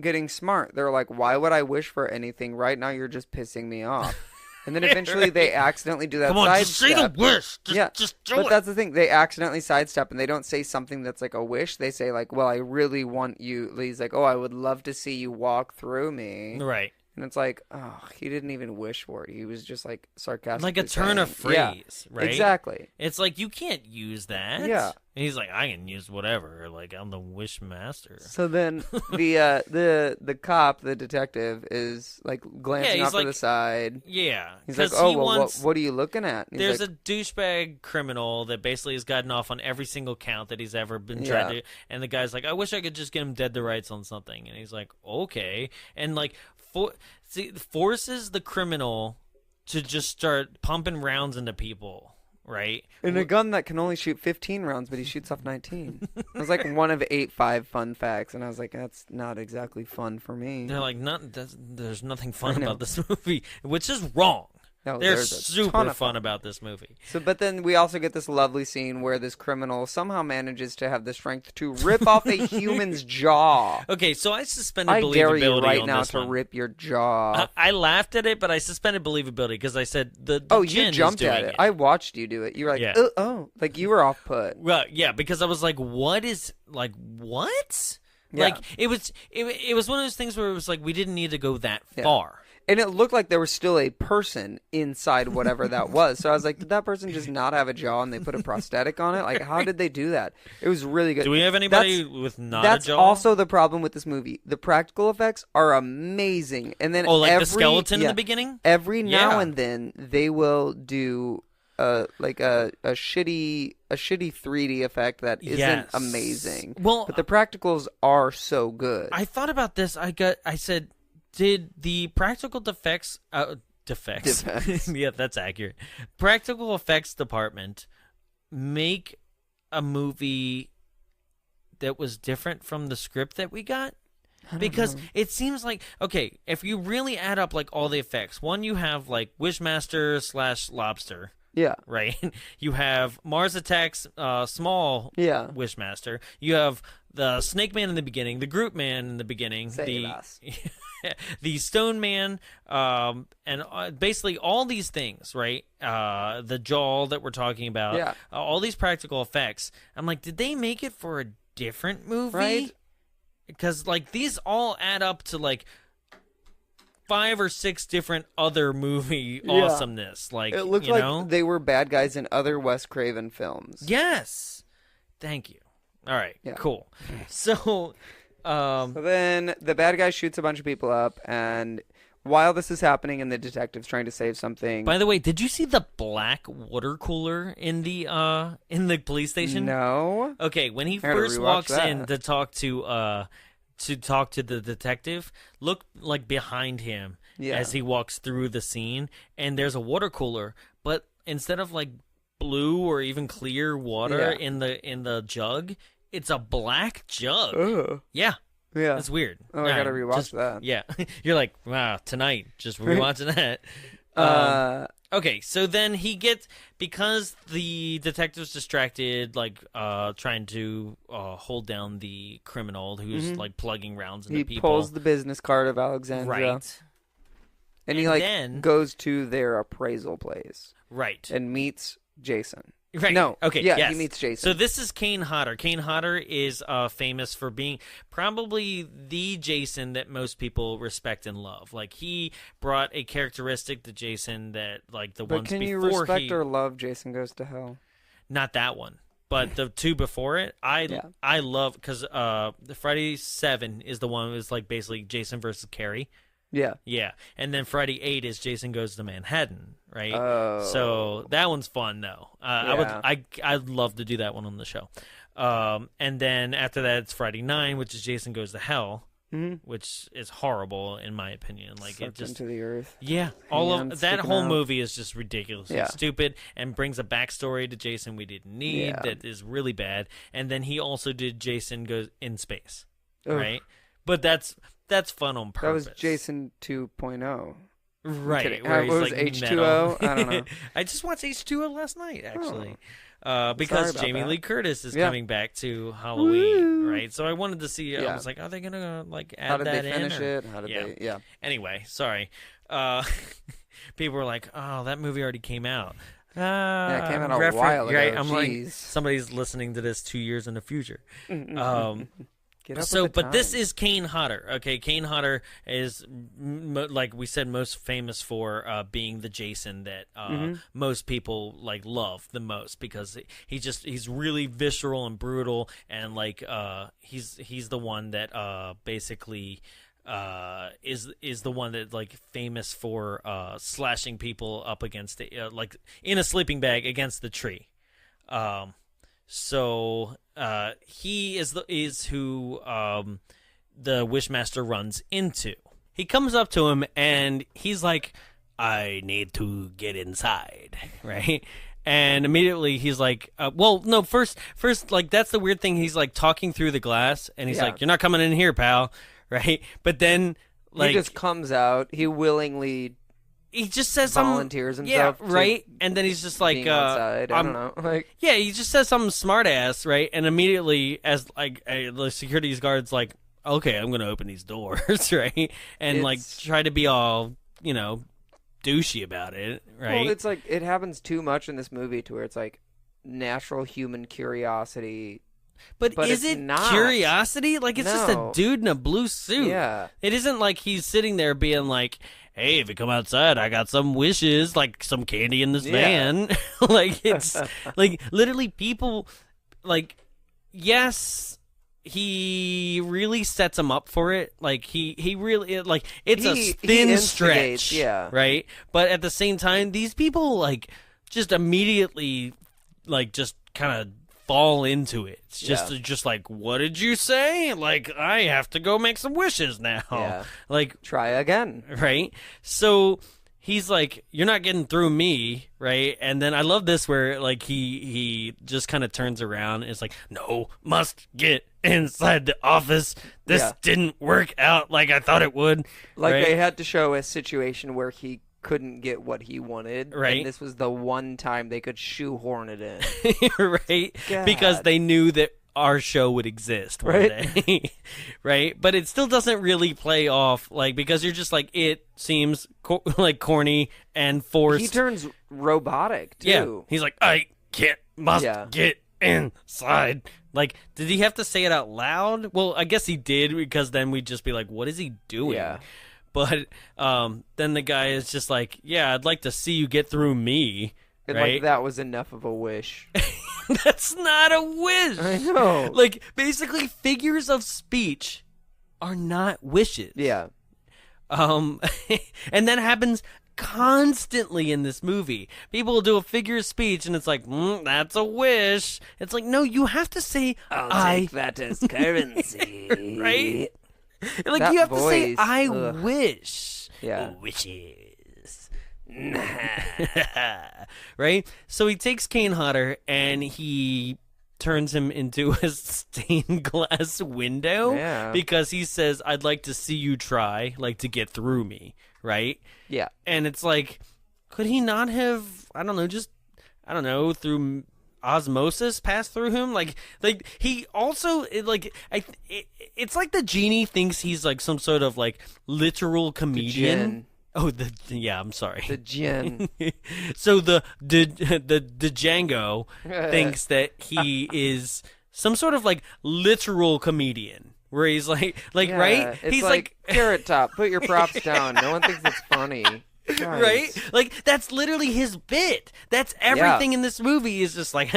getting smart. They're like, why would I wish for anything? Right now you're just pissing me off. And then eventually they accidentally do that. Come on, just say the wish. Just do it. But that's the thing. They accidentally sidestep, and they don't say something that's like a wish. They say like, well, I really want you. He's like, oh, I would love to see you walk through me. Right. And it's like, oh, he didn't even wish for it. He was just like sarcastic. Like a turn of phrase, right? Exactly. It's like, you can't use that. Yeah. And he's like, I can use whatever. Like, I'm the Wishmaster. So then the cop, the detective, is like glancing off to the side. Yeah. He's like, oh, well, what are you looking at? And there's a douchebag criminal that basically has gotten off on every single count that he's ever been tried to. And the guy's like, I wish I could just get him dead to rights on something. And he's like, okay. And like, forces the criminal to just start pumping rounds into people, right? And a gun that can only shoot 15 rounds, but he shoots off 19. It was like one of 5 fun facts, and I was like, that's not exactly fun for me. They're like, there's nothing fun about this movie, which is wrong. No, They're there's a super ton of fun about this movie. So, but then we also get this lovely scene where this criminal somehow manages to have the strength to rip off a human's jaw. Okay, so I suspended believability I dare you right on now this to one. rip your jaw. I laughed at it, but I suspended believability because I said the you Djinn jumped is at doing it. I watched you do it. You were like, Yeah. oh, like you were off put. Well, yeah, because I was like, what? Yeah. Like it was one of those things where it was like we didn't need to go that far. And it looked like there was still a person inside whatever that was. So I was like, did that person just not have a jaw and they put a prosthetic on it? Like, how did they do that? It was really good. Do we have anybody with not a jaw? That's also the problem with this movie. The practical effects are amazing. And then the skeleton in the beginning? Every now and then they will do like a shitty 3D effect that isn't amazing. Well, but the practicals are so good. I thought about this. I said, did the practical defects yeah, that's accurate. Practical effects department make a movie that was different from the script that we got? Because it seems like, okay, if you really add up like all the effects, one, you have like Wishmaster / Lobster. Yeah. Right? You have Mars Attacks, small Wishmaster. You have the Snake Man in the beginning, the Groot Man in the beginning, the Stone Man, and basically all these things, right? The jaw that we're talking about, all these practical effects. I'm like, did they make it for a different movie? Right. Because like these all add up to like 5 or 6 different other movie awesomeness. Like it looked like they were bad guys in other Wes Craven films. Yes. Thank you. All right. Cool. So then the bad guy shoots a bunch of people up, and while this is happening and the detective's trying to save something. By the way, did you see the black water cooler in the police station? No. Okay, when he first walks in to talk to the detective, look like behind him as he walks through the scene, and there's a water cooler, but instead of like blue or even clear water in the jug, it's a black jug. Ugh. Yeah. Yeah. It's weird. Oh, I gotta rewatch that. Yeah. You're like, wow, tonight, just rewatching that. Okay, so then he gets, because the detective's distracted, like, trying to hold down the criminal who's, like, plugging rounds into people. He pulls the business card of Alexandria. Right. And he, like, goes to their appraisal place. Right. And meets Jason. Right. No. Okay. Yeah, yes. he meets Jason. So this is Kane Hodder. Kane Hodder is famous for being probably the Jason that most people respect and love. Like, he brought a characteristic to Jason that, like, the ones before But can you respect or love Jason Goes to Hell? Not that one. But the two before it, I love, because the Friday 7 is the one that was like basically Jason versus Carrie. Yeah. Yeah. And then Friday 8 is Jason Goes to Manhattan, right? Oh. So that one's fun though. I'd love to do that one on the show. And then after that it's Friday 9, which is Jason Goes to Hell. Which is horrible in my opinion. Like, Sucked it just into the earth. Yeah, all of that sticking whole out. movie is just ridiculously stupid and brings a backstory to Jason we didn't need that is really bad. And then he also did Jason Goes in Space, right? But that's fun on purpose. That was Jason 2.0. Right? What he's was like H2O? metal. I don't know. I just watched H2O last night actually. Sorry Because about Jamie that. Lee Curtis is coming back to Halloween, right? So I wanted to see. I Yeah. was like, are they gonna like add How did that they in? finish or- it? How did they? Yeah. Anyway, sorry. People were like, "Oh, that movie already came out." Yeah, it came out a while ago. Right? I'm like, Jeez. somebody's listening to this 2 years in the future. Get up So, with the but this times. is Kane Hodder. Okay, Kane Hodder is, like we said, most famous for being the Jason that most people like love the most because he's really visceral and brutal, and like he's the one that basically is the one that like famous for slashing people up against like in a sleeping bag against the tree. So he is who the Wishmaster runs into. He comes up to him and he's like, "I need to get inside," right? And immediately he's like, "Well, no, first, like that's the weird thing. He's like talking through the glass, and he's like, 'You're not coming in here, pal,' right?" But then like he just comes out. He willingly he just says volunteers something, himself. yeah, right. And then he's just like, being outside. I don't know. Like, yeah, he just says something smart ass, right? And immediately, as like the security guard's like, "Okay, I'm gonna open these doors," right? And like try to be all douchey about it, right? well, it's like it happens too much in this movie to where it's like natural human curiosity. But is it's it not. curiosity? Like, it's just a No. dude in a blue suit. Yeah. It isn't like he's sitting there being like, "Hey, if you come outside, I got some wishes, like some candy in this van." Like, it's like literally people like, yes, he really sets him up for it. Like he really like it's a He thin instigates, stretch, yeah. right? But at the same time, these people like just immediately like just kind of fall into it. It's just like, "What did you say? Like, I have to go make some wishes now." Yeah. Like, Try again. right? So he's like, "You're not getting through me," right? And then I love this where like he just kind of turns around and is like, "No, must get inside the office. This didn't work out like I thought it would." Like right? they had to show a situation where he couldn't get what he wanted. Right. And this was the one time they could shoehorn it in. right? God. Because they knew that our show would exist one day. Right? But it still doesn't really play off, like, because you're just like, it seems like corny and forced. He turns robotic, too. Yeah. He's like, "I must get inside." Like, did he have to say it out loud? Well, I guess he did, because then we'd just be like, what is he doing? Yeah. But then the guy is just like, "Yeah, I'd like to see you get through me." And right? like that was enough of a wish. That's not a wish. I know. Like, basically, figures of speech are not wishes. Yeah. And that happens constantly in this movie. People will do a figure of speech, and it's like, "That's a wish." It's like, no, you have to say, I'll take that as currency. right? Like, That you have to say, voice, "I ugh. wish." Yeah. Wishes. Right? So he takes Kane Hodder and he turns him into a stained glass window. Yeah. Because he says, "I'd like to see you try, like, to get through me." Right? Yeah. And it's like, could he not have, through osmosis pass through him? Like he also it's like the genie thinks he's like some sort of like literal comedian. Djinn. Oh, yeah, I'm sorry. The Djinn. So the Django thinks that he is some sort of like literal comedian, where he's like Yeah, right? It's He's like Carrot Top. Put your props down. No one thinks it's funny. right? Like that's literally his bit. That's everything in this movie is just like,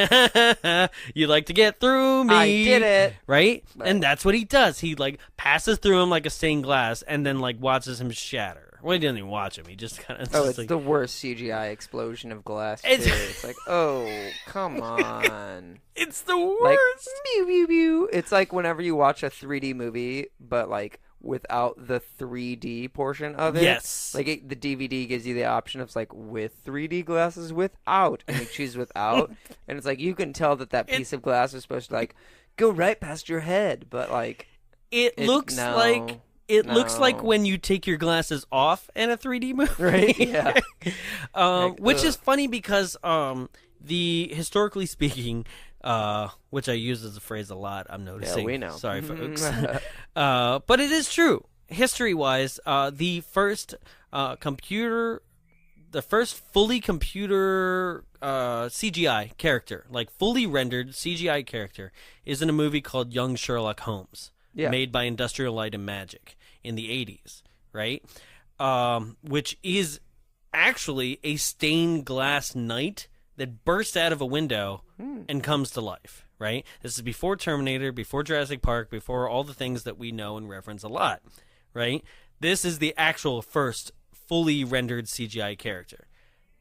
you like to get through me. I did it. Right? And that's what he does. He like passes through him like a stained glass and then like watches him shatter. Well, he doesn't even watch him. He just kind of. Oh, it's like, the worst CGI explosion of glass. Too. It's- It's like, oh, come on. it's the Like, worst. pew, pew, pew. It's like whenever you watch a 3D movie, but like without the 3D portion of it. Yes. Like the DVD gives you the option of like with 3D glasses, without, and you choose without, and it's like you can tell that piece of glass is supposed to like go right past your head, but like It looks like when you take your glasses off in a 3D movie, right? Yeah. Which is funny because the historically speaking, which I use as a phrase a lot, I'm noticing. Yeah, we know. Sorry, folks. But it is true. History-wise, the first fully computer CGI character, like fully rendered CGI character, is in a movie called Young Sherlock Holmes, made by Industrial Light and Magic in the 80s, right? Which is actually a stained glass knight that bursts out of a window and comes to life, right? This is before Terminator, before Jurassic Park, before all the things that we know and reference a lot, right? This is the actual first fully rendered CGI character.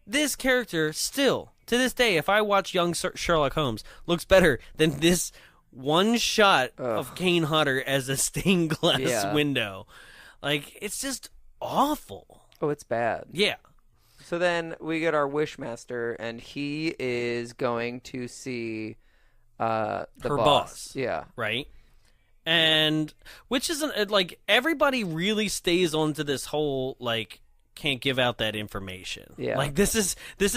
This character still, to this day, if I watch Young Sherlock Holmes, looks better than this one shot of Kane Hodder as a stained glass window. Like, it's just awful. Oh, it's bad. Yeah. So then we get our Wishmaster, and he is going to see the Her boss. Yeah. Right? And which isn't like everybody really stays onto this whole like can't give out that information. Yeah. Like this is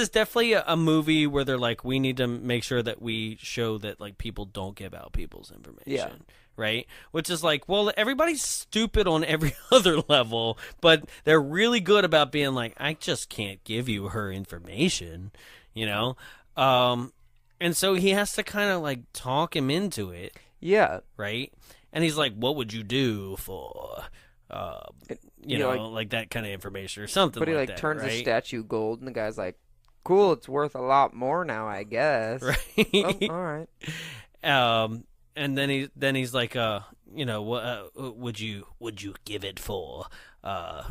definitely a movie where they're like we need to make sure that we show that like people don't give out people's information. Yeah. Right? Which is like, well, everybody's stupid on every other level, but they're really good about being like, I just can't give you her information, you know? And so he has to kind of like talk him into it. Yeah. Right? And he's like, what would you do for, you know, like that kind of information or something But he like like that, turns the right? statue gold, and the guy's like, cool, it's worth a lot more now, I guess. Right? Oh, all right. And then he's like, you know, what would you give it for,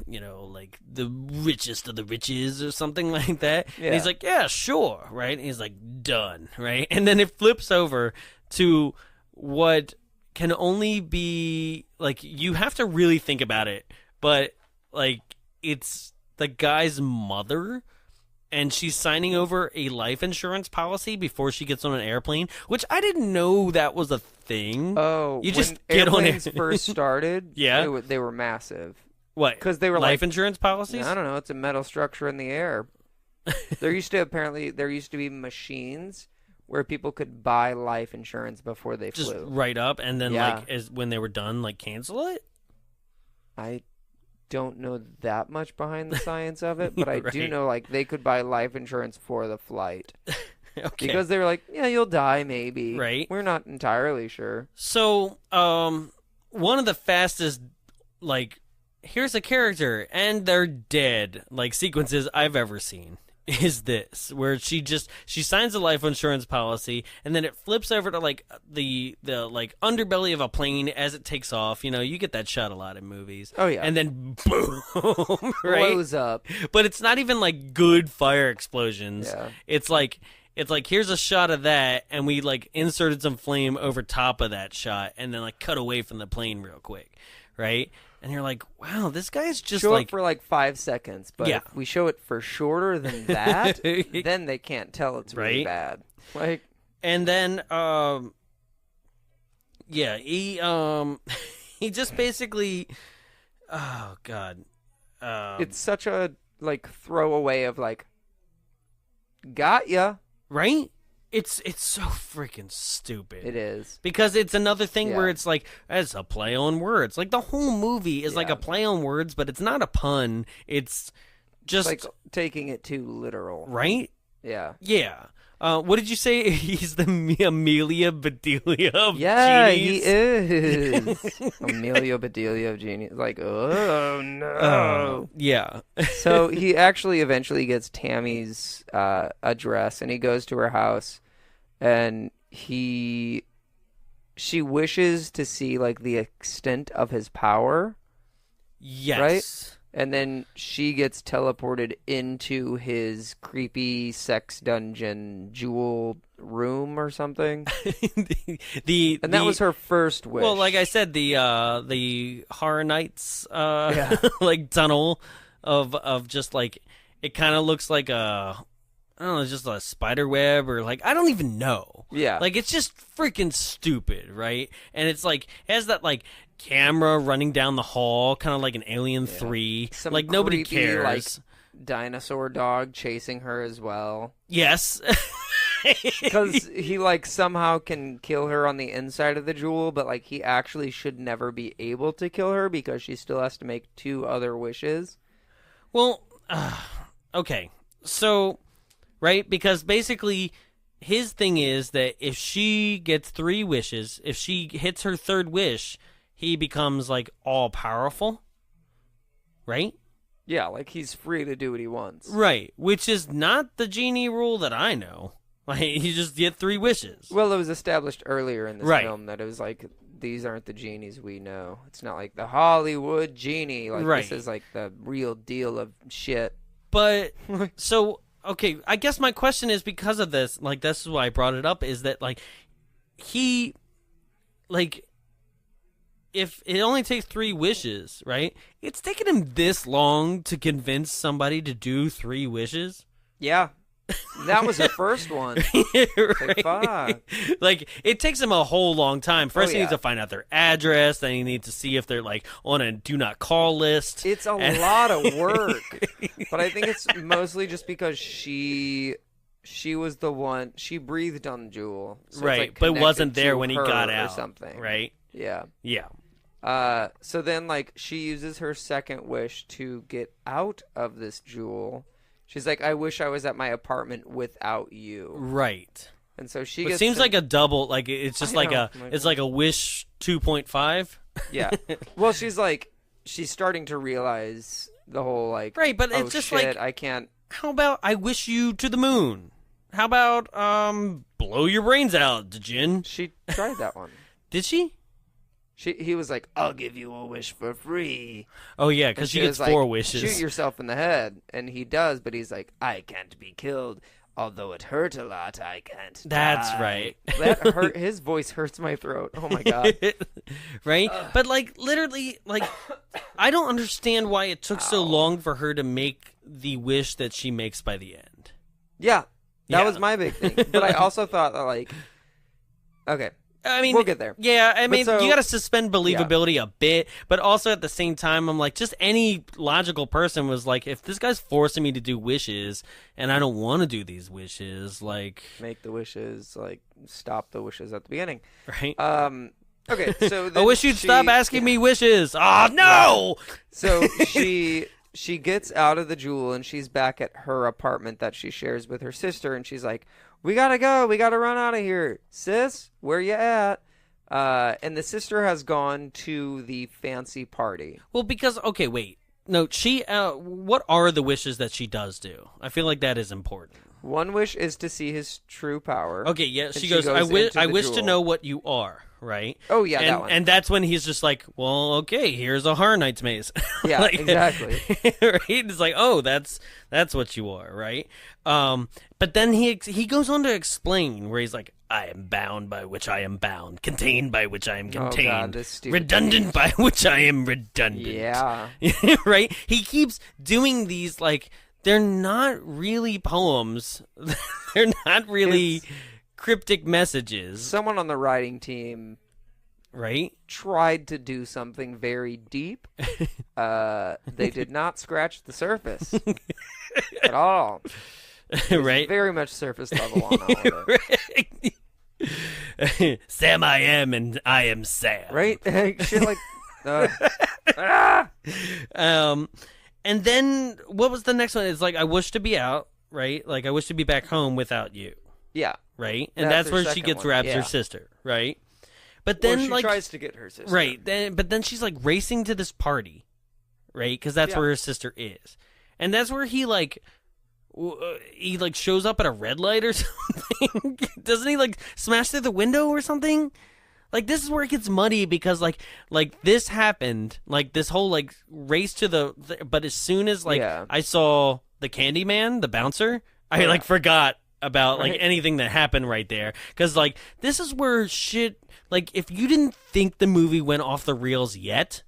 you know, like the richest of the riches or something like that? Yeah. And he's like, yeah, sure, right? And he's like, done, right? And then it flips over to what can only be like you have to really think about it, but like it's the guy's mother. And she's signing over a life insurance policy before she gets on an airplane, which I didn't know that was a thing. Oh, you just when get on airplanes it. first started, Yeah. they were massive. What? Because they were life like, insurance policies? I don't know, it's a metal structure in the air. there used to be machines where people could buy life insurance before they Just flew. right up, and then Yeah. like as when they were done, like cancel it. I don't know that much behind the science of it, but I do Right. know like they could buy life insurance for the flight. Okay. Because they were like, yeah, you'll die maybe. Right. We're not entirely sure. So, one of the fastest, like, here's a character and they're dead, like, sequences I've ever seen is this, where she signs a life insurance policy and then it flips over to, like, the like, underbelly of a plane as it takes off. You know, you get that shot a lot in movies. Oh, yeah. And then, boom, right? Blows up. But it's not even, like, good fire explosions. Yeah. It's like here's a shot of that, and we like inserted some flame over top of that shot, and then like cut away from the plane real quick, right? And you're like, wow, this guy's just Show like it for like 5 seconds, but Yeah. if we show it for shorter than that, then they can't tell it's really Right? bad. Like, and then yeah, he he just basically, oh god, it's such a like throwaway of like, got ya. right? It's so freaking stupid. It is. Because it's another thing Yeah. where it's like, it's a play on words. Like, the whole movie is like Yeah. a play on words, but it's not a pun. It's just... Like taking it too literal. Right? Yeah. Yeah. What did you say? He's the Amelia Bedelia of Yeah, genies? he is. Amelia Bedelia of Genius. Like, oh no. Yeah. So he actually eventually gets Tammy's address, and he goes to her house, and she wishes to see like the extent of his power, Yes. right? And then she gets teleported into his creepy sex dungeon jewel room or something. And that was her first wish. Well, like I said, the Horror Nights like tunnel of just like, it kind of looks like I don't know, just a spider web, or like, I don't even know. Yeah. Like, it's just freaking stupid, right? And it's like, it has that like camera running down the hall, kind of like an Alien 3. Some Like, nobody creepy, cares. like, dinosaur dog chasing her as well. Yes. Because he, like, somehow can kill her on the inside of the jewel, but, like, he actually should never be able to kill her because she still has to make 2 other wishes. Well, okay. So, right? Because basically, his thing is that if she gets 3 wishes, if she hits her 3rd wish, he becomes, like, all-powerful. Right? Yeah, like, he's free to do what he wants. Right. Which is not the genie rule that I know. Like, you just get 3 wishes. Well, it was established earlier in this Right. film that it was like, these aren't the genies we know. It's not like the Hollywood genie. Like, Right. this is like the real deal of shit. But, so, okay, I guess my question is, because of this, like, this is why I brought it up, is that, like, he, like, if it only takes 3 wishes, right? It's taken him this long to convince somebody to do 3 wishes. Yeah. That was the first one. Right? fuck. Like, it takes him a whole long time. First, he yeah. needs to find out their address. Then he needs to see if they're, like, on a do not call list. It's a lot of work. But I think it's mostly just because she was the one, she breathed on Jewel. So it's, Right, like, but connected wasn't there to when he her got or out. something. Right? Yeah. Yeah. So then, like, she uses her 2nd wish to get out of this jewel. She's like, I wish I was at my apartment without you. Right. And so she It gets seems to- like a double, like, it's just I like know. it's like a wish 2.5. Yeah. Well, she's starting to realize the whole, like, Right, but oh, it's just shit, like, I can't. how about I wish you to the moon? How about blow your brains out, Djinn? She tried that one. Did she? He was like, I'll give you a wish for free. Oh yeah, And because she was gets 4 like, wishes. Shoot yourself in the head. And he does, but he's like, I can't be killed. Although it hurt a lot, I can't That's die." right. That hurt. His voice hurts my throat. Oh my god. Right? But, like, literally, like, I don't understand why it took so long for her to make the wish that she makes by the end. Yeah. That Yeah. was my big thing. But I also thought that, like, okay. I mean, We'll get there. Yeah, I mean, so- you got to suspend believability a bit, but also at the same time, I'm like, just any logical person was like, if this guy's forcing me to do wishes and I don't want to do these wishes, like, Make the wishes, like, stop the wishes at the beginning. right? Okay, so I then wish you'd stop asking me wishes. Oh no! So she gets out of the jewel and she's back at her apartment that she shares with her sister, and she's like, we gotta go, we gotta run out of here. Sis, where you at? And the sister has gone to the fancy party. Well, because okay, wait, no, she. What are the wishes that she does do? I feel like that is important. One wish is to see his true power. Okay, yeah, And she goes. I into wish. the I wish to jewel. know what you are. Right. Oh, yeah, and, that one. And that's when he's just like, well, okay, here's a Horror Nights maze. Yeah, exactly. Right? It's like, oh, that's what you are, right? But then he goes on to explain where he's like, I am bound by which I am bound, contained by which I am Oh, God, contained, this stupid redundant by which I am redundant. Yeah. Right? He keeps doing these, like, they're not really poems. They're not really cryptic messages. Someone on the writing team Right? tried to do something very deep. They did not scratch the surface at all. It was Right? very much surface level on all of it. Sam I am, and I am Sam. Right? Shit like. And then what was the next one? It's like, I wish to be out, right? Like, I wish to be back home without you, Yeah. right? And That's that's her where she second gets one, Rabs yeah. her sister, right? But Or then she like tries to get her sister. right, but then she's like racing to this party, right? Because that's Yeah. where her sister is, and that's where he like shows up at a red light or something. Doesn't he like smash through the window or something? Like, this is where it gets muddy because like this happened, like this whole like race to but as soon as like Yeah. I saw the Candyman, the bouncer, I like forgot about like Right. anything that happened right there, because like this is where shit, like, if you didn't think the movie went off the rails yet.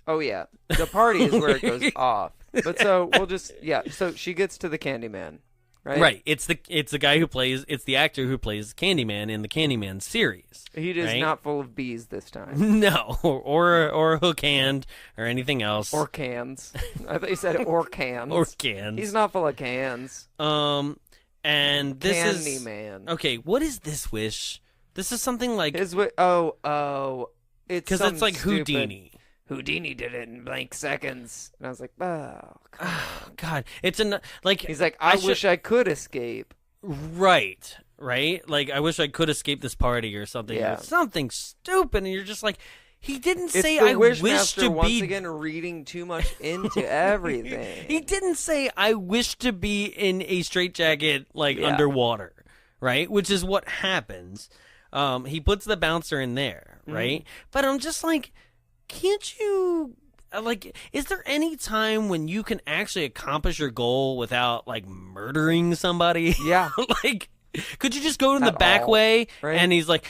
Oh yeah, the party is where it goes off. But so we'll just So she gets to the Candyman, right? Right. It's the guy who plays. It's the actor who plays Candyman in the Candyman series. He is right? not full of bees this time. No, or hook hand or anything else. Or cans. I thought you said or cans. Or cans. He's not full of cans. And this Candyman. okay. What is this wish? This is something like His it's because some it's like stupid- Houdini. Houdini did it in blank seconds, and I was like, oh, come on. God, it's like He's like, I wish I could escape. Right. Like, I wish I could escape this party or something. Yeah. Or something stupid, and you're just like, he didn't It's say the I wish Wishmaster to once be. again reading too much into everything. He didn't say I wish to be in a straitjacket, like underwater, right? Which is what happens. He puts the bouncer in there, right? But I'm just like, can't you? Like, is there any time when you can actually accomplish your goal without like murdering somebody? Yeah. Like, could you just go in the At back all, way? right? And he's like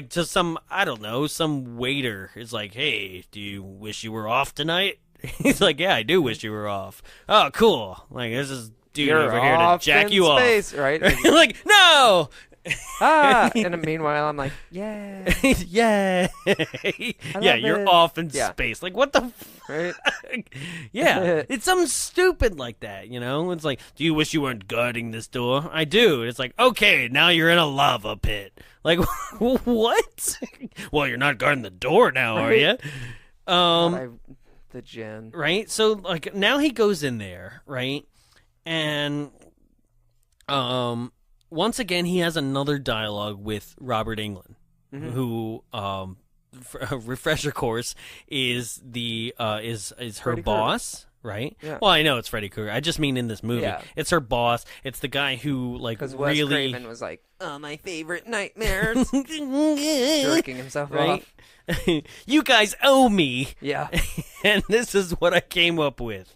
just some, I don't know, some waiter is like, hey, do you wish you were off tonight? He's like, yeah, I do wish you were off. Oh, cool. Like, this is dude You're over here to off jack in you space, off. right? Like, no. And meanwhile, I'm like, yeah, Yeah. Yeah, you're it. off in Yeah. space. Like, what the right? Yeah, it's something stupid like that, you know? It's like, do you wish you weren't guarding this door? I do. It's like, okay, now you're in a lava pit. Like, what? Well, you're not guarding the door now, are you? The Djinn. Right? So, like, now he goes in there, right? And, once again, he has another dialogue with Robert Englund, who, refresher course, is the is her Freddy boss, right? Yeah. Well, I know it's Freddy Krueger. I just mean in this movie, Yeah. it's her boss. It's the guy who like Because Wes really Craven was like, oh, my favorite nightmares. Jerking himself right. off. You guys owe me, Yeah. and this is what I came up with.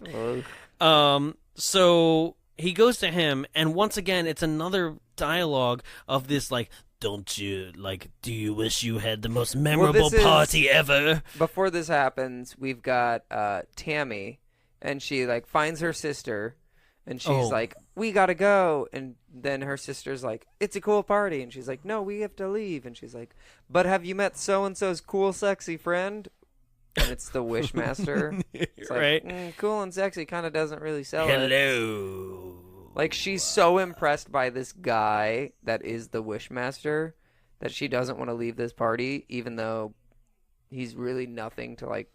Ugh. So he goes to him, and once again, it's another dialogue of this, like, don't you, like, do you wish you had the most memorable this is- party ever? Before this happens, we've got Tammy, and she like finds her sister, and she's like, "We gotta go." And then her sister's like, "It's a cool party," and she's like, "No, we have to leave." And she's like, "But have you met so and so's cool, sexy friend?" And it's the Wishmaster. It's like, Right. cool and sexy kind of doesn't really sell it. Hello. Like, she's so impressed by this guy that is the Wishmaster that she doesn't want to leave this party, even though he's really nothing to, like,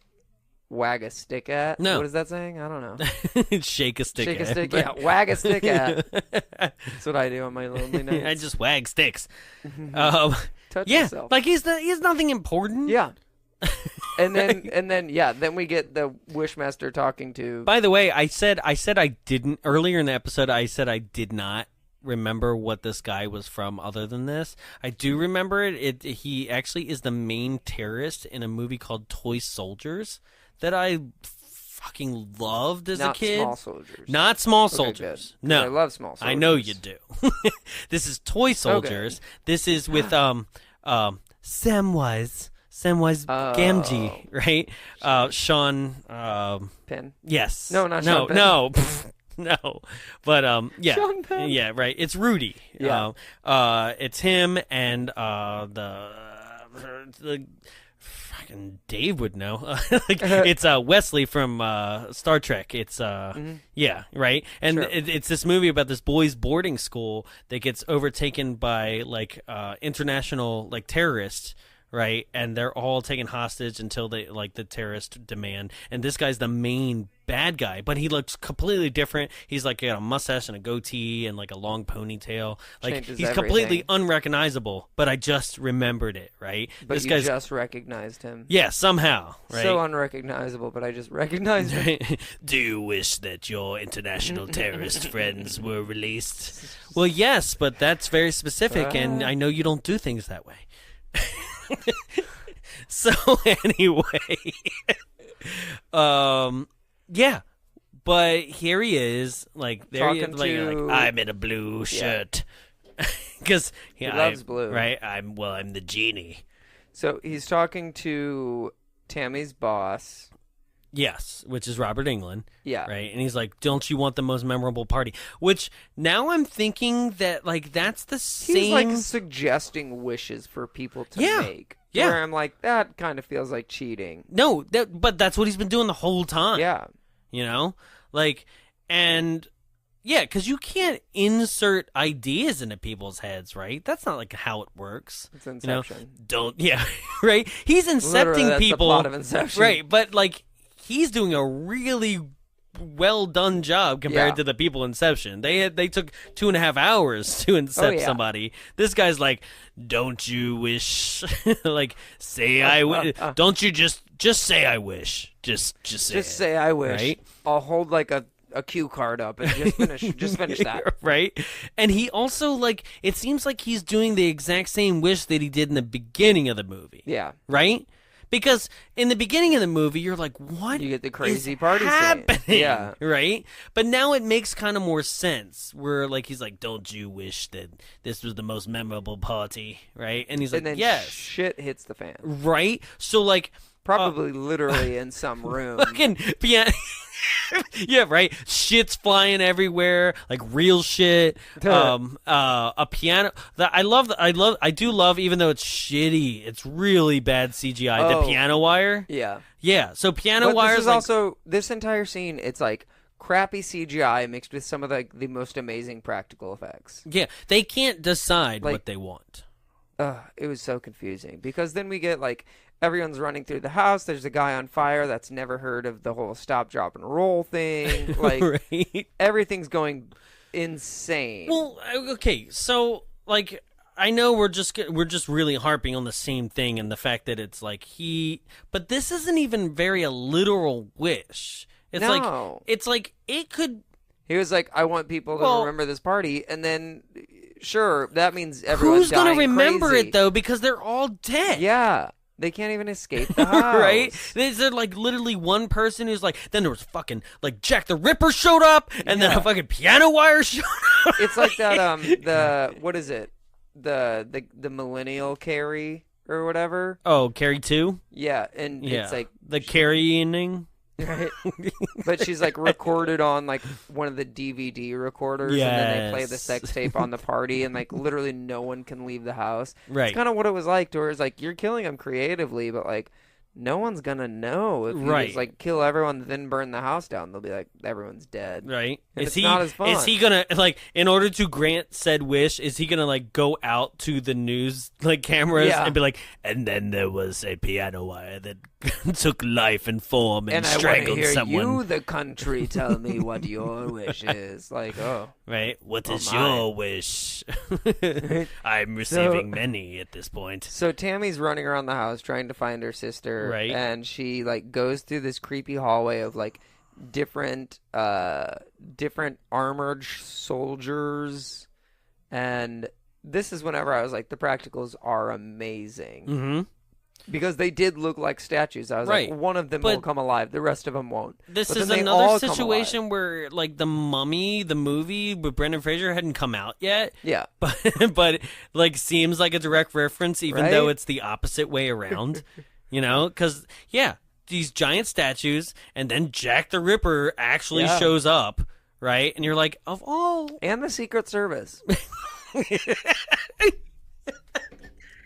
wag a stick at. No. What is that saying? I don't know. Shake a stick. Shake a at. stick, yeah. Wag a stick at. That's what I do on my lonely nights. I just wag sticks. Touch Yeah, yourself. like he's nothing important. Yeah. And then we get the Wishmaster talking to... By the way, I said I didn't earlier in the episode. I said I did not remember what this guy was from. Other than this, I do remember it. He actually is the main terrorist in a movie called Toy Soldiers that I fucking loved as a kid. Not Small Soldiers. Not Small Okay, Soldiers. good. No, I love Small Soldiers. I know you do. This is Toy Soldiers. This is with Samwise Gamgee, right? Sean. Penn. Yes. No, not no, Sean Penn. no, no. But yeah, Sean Penn. yeah, right. It's Rudy. Yeah. It's him and the fucking Dave would know. It's Wesley from Star Trek. It's yeah, right. And Sure. it's this movie about this boys' boarding school that gets overtaken by like international like terrorists. Right, and they're all taken hostage until they like the terrorists demand. And this guy's the main bad guy, but he looks completely different. He's like got a mustache and a goatee and like a long ponytail. Like Changes he's everything. completely unrecognizable. But I just remembered it. Right, But this you guy's just recognized him. yeah somehow. Right, So unrecognizable, but I just recognized him. Do you wish that your international terrorist friends were released? Well, yes, but that's very specific, and I know you don't do things that way. So anyway, yeah, but here he is, like there he is, Talking like, to- like I'm in a blue shirt because He loves blue. right? I'm the genie. So he's talking to Tammy's boss. Yes, which is Robert Englund. Yeah. Right. And he's like, don't you want the most memorable party? Which now I'm thinking that like that's the same. He's like suggesting wishes for people to Yeah. make. Yeah. Where I'm like, that kind of feels like cheating. No, but that's what he's been doing the whole time. Yeah. You know? Like, and yeah, because you can't insert ideas into people's heads, right? That's not like how it works. It's You know? Inception. Yeah, right? He's Literally, incepting that's the people. plot of Inception. Right, but like, he's doing a really well done job compared Yeah. to the people in Inception. They took 2.5 hours to incept yeah. somebody. This guy's like, don't you wish? Like, say I wish. Don't you just say I wish? Just say Just it, say I wish. right? I'll hold like a cue card up and just finish that. Right? And he also like it seems like he's doing the exact same wish that he did in the beginning of the movie. Yeah. Right? Because in the beginning of the movie, you're like, "What? You get the is crazy party scene. happening?" Yeah. right. But now it makes kind of more sense. Where like he's like, "Don't you wish that this was the most memorable party?" Right? And he's like, And then "Yes." shit hits the fan. Right. So like, Probably literally in some room. fucking piano. Yeah, right. Shit's flying everywhere, like real shit. A piano. I do love, even though it's shitty. It's really bad CGI. The Oh. piano wire. Yeah. Yeah. So piano But wire this is like, also this entire scene. It's like crappy CGI mixed with some of the most amazing practical effects. yeah. They can't decide Like- what they want. It was so confusing because then we get like everyone's running through the house. There's a guy on fire that's never heard of the whole stop, drop, and roll thing. Like right. everything's going insane. Well, okay. So like, I know we're just really harping on the same thing and the fact that it's like but this isn't even very a literal wish. It's No. like it could. He was like, "I want people to Well- remember this party," and then sure, that means everyone's Who's gonna dying remember crazy. it though? Because they're all dead. Yeah, they can't even escape the house. Right? There's like literally one person who's like, then there was fucking like Jack the Ripper showed up, and then Yeah. a fucking piano wire showed up. It's like that. The what is it? The millennial Carrie or whatever. Oh, Carrie 2? Yeah, and Yeah. it's like the carrying. right? But she's like recorded on like one of the DVD recorders, and then they play the Yes. sex tape on the party, and like literally no one can leave the house. Right. It's kind of what it was like to her. It's like you're killing them creatively, but like no one's gonna know if you Right. just like kill everyone, then burn the house down. They'll be like everyone's dead. Right? And Is it's he not as fun. Is he gonna like in order to grant said wish? Is he gonna like go out to the news like cameras Yeah. and be like, and then there was a piano wire that took life and form and, And I want to strangled hear someone. you, the country, tell me what your wish is. Like, oh, Right? What is my. your wish? I'm receiving many at this point. so Tammy's running around the house trying to find her sister, Right. And she like goes through this creepy hallway of like different armored soldiers, and this is whenever I was like, the practicals are amazing. Mm-hmm. Because they did look like statues. I was Right. like, one of them But- will come alive, the rest of them won't. This But is then they another all come situation where, like, the Mummy, the movie with Brendan Fraser, hadn't come out yet. Yeah. But like, seems like a direct reference, even Right? though it's the opposite way around. You know, because these giant statues, and then Jack the Ripper actually Yeah. shows up, right? And you're like, of all, And the Secret Service.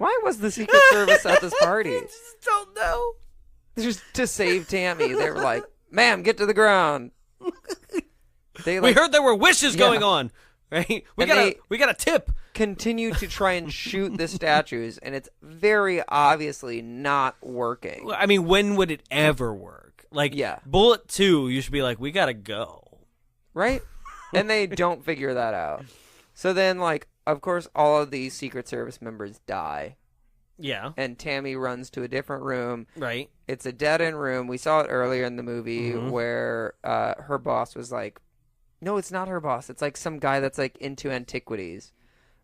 Why was the Secret Service at this party? I just don't know. Just to save Tammy. They were like, ma'am, get to the ground. We heard there were wishes going on. Right? We got a tip. Continue to try and shoot the statues, and it's very obviously not working. I mean, when would it ever work? Like, bullet 2, you should be like, we gotta go. Right? And they don't figure that out. So then, like, of course, all of these Secret Service members die. Yeah. And Tammy runs to a different room. Right. It's a dead-end room. We saw it earlier in the movie where her boss was like, no, it's not her boss. It's like some guy that's like into antiquities.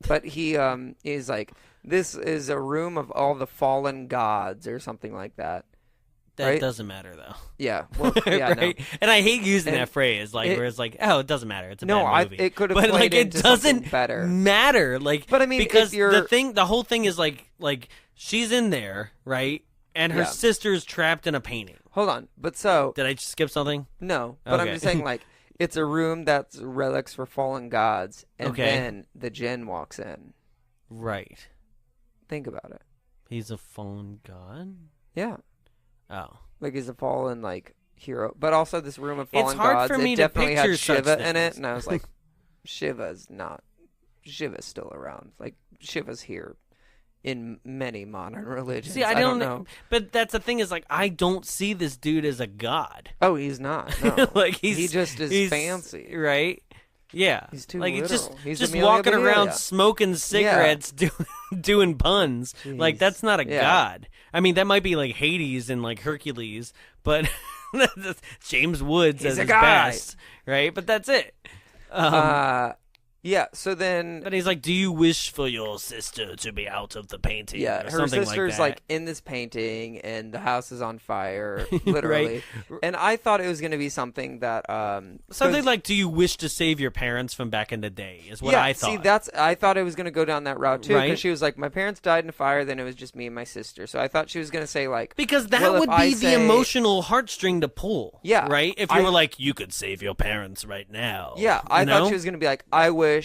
But he is like, this is a room of all the fallen gods or something like that. That doesn't matter, though. Yeah. Well, yeah, right? No. And I hate using that phrase, like, where it's like, oh, it doesn't matter. It's a bad movie. It could have but, played like, it into doesn't better. matter. Like, but I mean, because the whole thing is like she's in there, right? And her sister's trapped in a painting. Hold on. But so. Did I skip something? No. But I'm just saying, like, it's a room that's relics for fallen gods. And then the Djinn walks in. Right. Think about it. He's a fallen god? Yeah. Oh. Like he's a fallen, like, hero. But also this room of fallen it's hard gods, for me it to definitely picture had Shiva such in things. it. And I was like, Shiva's still around. Like, Shiva's here in many modern religions. See, I don't know. But that's the thing is, like, I don't see this dude as a god. Oh, he's not. No. Like, he just is fancy. Right? Yeah. He's too like, literal. He's just Amelia walking Bedelia. around smoking cigarettes, doing puns. Jeez. Like, that's not a god. I mean, that might be like Hades and like Hercules, but James Woods He's as a his guy. best, right? But that's it. Yeah, so then... But he's like, do you wish for your sister to be out of the painting? Yeah, or her something sister's like in this painting, and the house is on fire, literally. Right. And I thought it was going to be something that... something like, do you wish to save your parents from back in the day, is what I thought. See, I thought it was going to go down that route, too, because she was like, my parents died in a fire, then it was just me and my sister. So I thought she was going to say, like... Because that would be the emotional heartstring to pull. Yeah. Right? If you were like, you could save your parents right now. Yeah, I thought she was going to be like, I wish...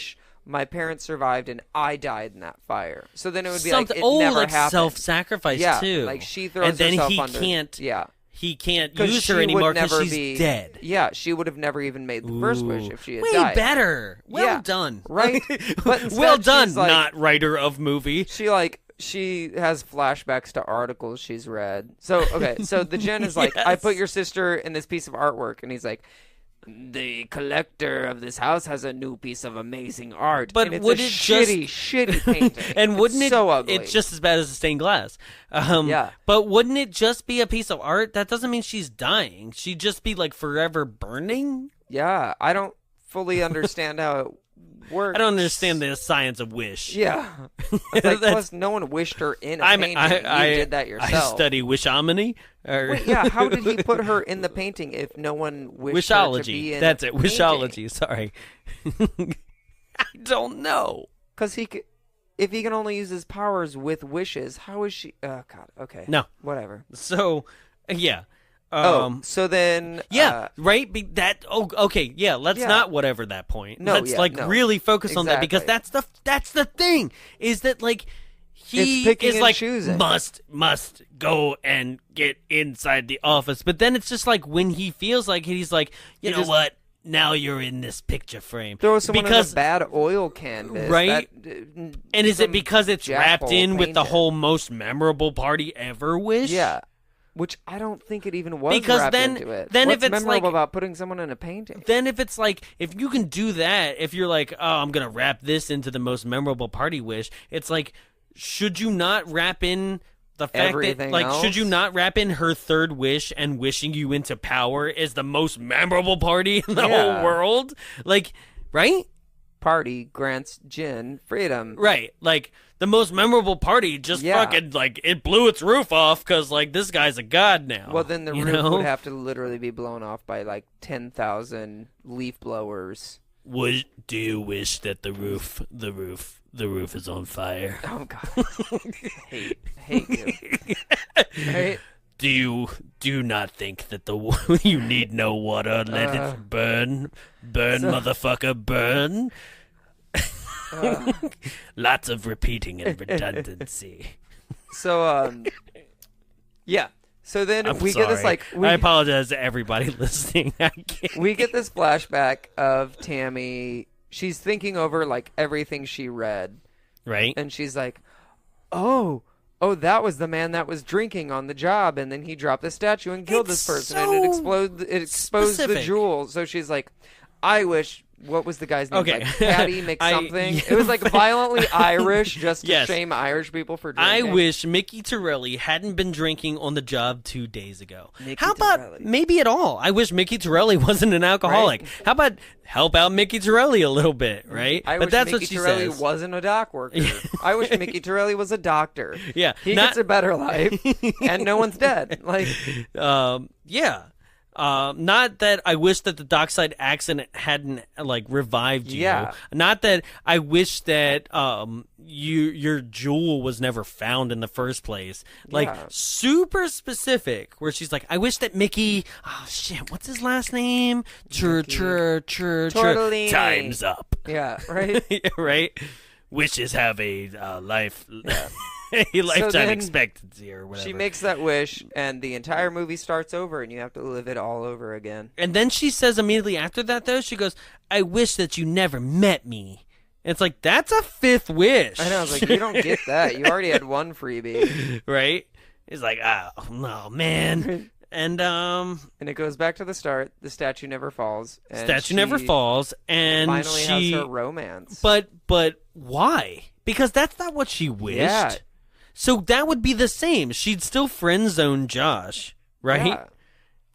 my parents survived and I died in that fire. So then it would be like it never happened. Self-sacrifice too. Like she throws herself under. He can't use her anymore because she's dead. Yeah, she would have never even made the first wish if she had way died. Well done. Right? But instead, well done, like, not writer of movie. She has flashbacks to articles she's read. So so the Djinn is like, I put your sister in this piece of artwork, and he's like, the collector of this house has a new piece of amazing art. But and it's would a it shitty painting? And wouldn't it's so ugly. It's just as bad as the stained glass. But wouldn't it just be a piece of art? That doesn't mean she's dying. She'd just be like forever burning. Yeah, I don't fully understand how it works. I don't understand the science of wish. Yeah. It's like, plus, no one wished her in a painting. You did that yourself. I study wishamony. Wait, yeah, how did he put her in the painting if no one wished her to be in That's a it, painting? wishology, sorry. I don't know. Because if he can only use his powers with wishes, how is she... Oh, God, okay. No. Whatever. So, yeah. So then... right? Okay, yeah, let's not whatever that point. Let's, really focus on that, because that's the thing, is that, like, he is like, choosing. must go and get inside the office. But then it's just like, when he feels like it, he's like, you know what? Now you're in this picture frame. Throw someone in a bad oil canvas. Right? And is it because it's wrapped in with the whole most memorable party ever wish? Yeah. Which I don't think it even was because wrapped then, into it. Then What's if it's memorable like, about putting someone in a painting? Then if it's like, if you can do that, if you're like, oh, I'm going to wrap this into the most memorable party wish, it's like, should you not wrap in the fact everything that, like, else? should you not wrap in her third wish and wishing you into power is the most memorable party in the whole world? Like, right? Party grants Djinn freedom. Right. Like, the most memorable party just fucking, like, it blew its roof off because, like, this guy's a god now. Well, then the roof would have to literally be blown off by, like, 10,000 leaf blowers. Do you wish that the roof is on fire? Oh, God. hate you. Right? Do you not think that you need no water? Let it burn, motherfucker, burn. Lots of repeating and redundancy. So yeah. So then I'm we sorry. get this like I apologize to everybody listening. I can't. we get this flashback of Tammy. She's thinking over like everything she read, Right? and she's like, "Oh, that was the man that was drinking on the job, and then he dropped the statue and killed It's this person, so and it exposed the specific. jewel." So she's like, "I wish." What was the guy's name? Okay. Like Patty McSomething. Yeah. It was like violently Irish, just to Yes. shame Irish people for I drinking. wish Mickey Torelli hadn't been drinking on the job 2 days ago. Mickey How about Torelli. maybe at all? I wish Mickey Torelli wasn't an alcoholic. Right. How about help out Mickey Torelli a little bit, right? I but wish that's Mickey what she Torelli says. wasn't a dock worker. I wish Mickey Torelli was a doctor. Yeah, He not- gets a better life, and no one's dead. Like, Yeah. Not that I wish that the dockside accident hadn't like revived you. Yeah. Not that I wish that your jewel was never found in the first place. Like Yeah. super specific, where she's like, I wish that Mickey. Oh shit, what's his last name? Tortellini. Time's up. yeah, right. Right. Wishes have a life. A lifetime then expectancy or whatever. She makes that wish, and the entire movie starts over, and you have to live it all over again. And then she says immediately after that, though, she goes, I wish that you never met me. And it's like, that's a fifth wish. I know. I was like, you don't get that. You already had one freebie. Right? It's like, oh, no, man. And And it goes back to the start. The statue never falls. And statue never she falls. And Finally she... has her romance. But why? Because that's not what she wished. Yeah. So that would be the same. She'd still friend zone Josh, right? Yeah.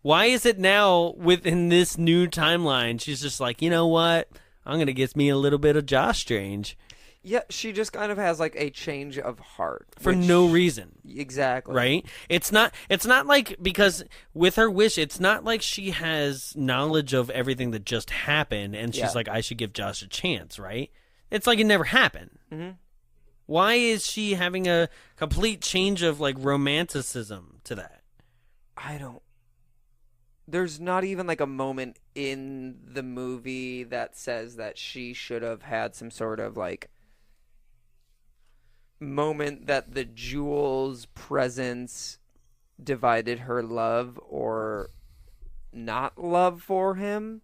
Why is it now within this new timeline? She's just like, you know what? I'm gonna get me a little bit of Josh Strange Yeah, she just kind of has like a change of heart for which- no reason, Exactly. right? It's not like, because with her wish, it's not like she has knowledge of everything that just happened, and she's Yeah. like, I should give Josh a chance, right? It's like it never happened. Mm-hmm. Why is she having a complete change of like romanticism to that? I don't. There's not even like a moment in the movie that says that she should have had some sort of like moment that the jewel's presence divided her love or not love for him.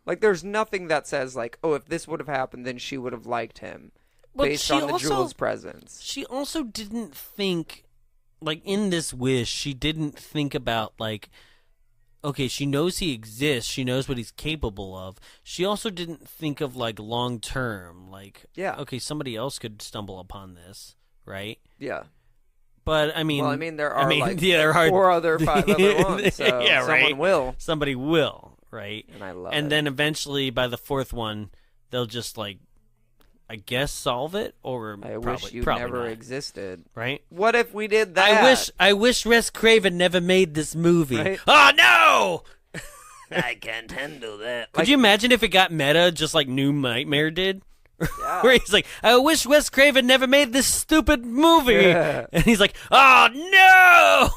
Like, there's nothing that says like, oh, if this would have happened, then she would have liked him. But Based she on the also- jewel's presence. She also didn't think, like, in this wish, she didn't think about, like, okay, she knows he exists. She knows what he's capable of. She also didn't think of, like, long term. Like, Yeah. okay, somebody else could stumble upon this, right? Yeah. But, I mean... Well, I mean, there are like yeah, there are 5 other ones, so yeah, someone right? will. Somebody will, right? And I love And it. then eventually, by the fourth one, they'll just, like, I guess solve it, or I probably, wish you probably never not, existed. right? What if we did that? I wish Wes Craven never made this movie. Right? Oh no! I can't handle that. Could you imagine if it got meta, just like New Nightmare did? Yeah. Where he's like, I wish Wes Craven never made this stupid movie. Yeah. And he's like, oh no!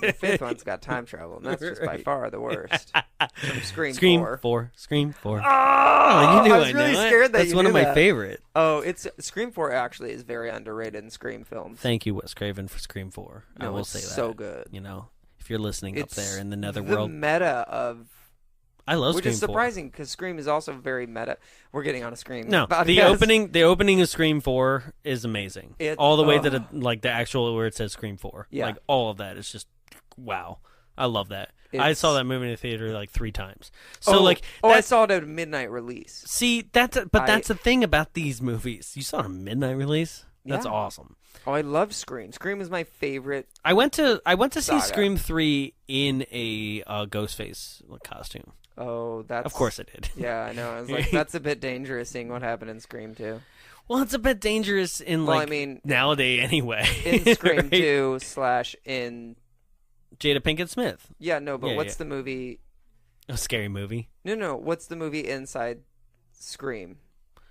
The fifth one's got time travel, and that's just by far the worst. From Scream 4. Scream 4. Oh, you knew I was I really know it. scared that That's you one knew of my that. favorite. Oh, it's Scream 4 actually is very underrated in Scream films. Thank you, Wes Craven, for Scream 4. I No, will it's say that. so good. You know, if you're listening It's up there in the the netherworld, meta of... I love Which Scream is 4. surprising, because Scream is also very meta. We're getting on a Scream No, podcast. the opening of Scream 4 is amazing. It- all the way ugh. that it, like the actual where it says Scream 4. Yeah. Like all of that is just wow. I love that. I It's- saw that movie in the theater like 3 times. So like I that's, saw it at a midnight release. see that's the thing about these movies. You saw a midnight release? That's Yeah. awesome. Oh, I love Scream. Scream is my favorite. I went to see Saga. Scream 3 in a Ghostface costume. Oh, that's... Of course I did. Yeah, I know. I was like, that's a bit dangerous seeing what happened in Scream 2. Well, it's a bit dangerous in Well, like I mean, nowadays anyway. In Scream Right? 2 / in... Jada Pinkett Smith. Yeah, no, but Yeah, what's yeah. the movie... A scary movie. No, what's the movie inside Scream?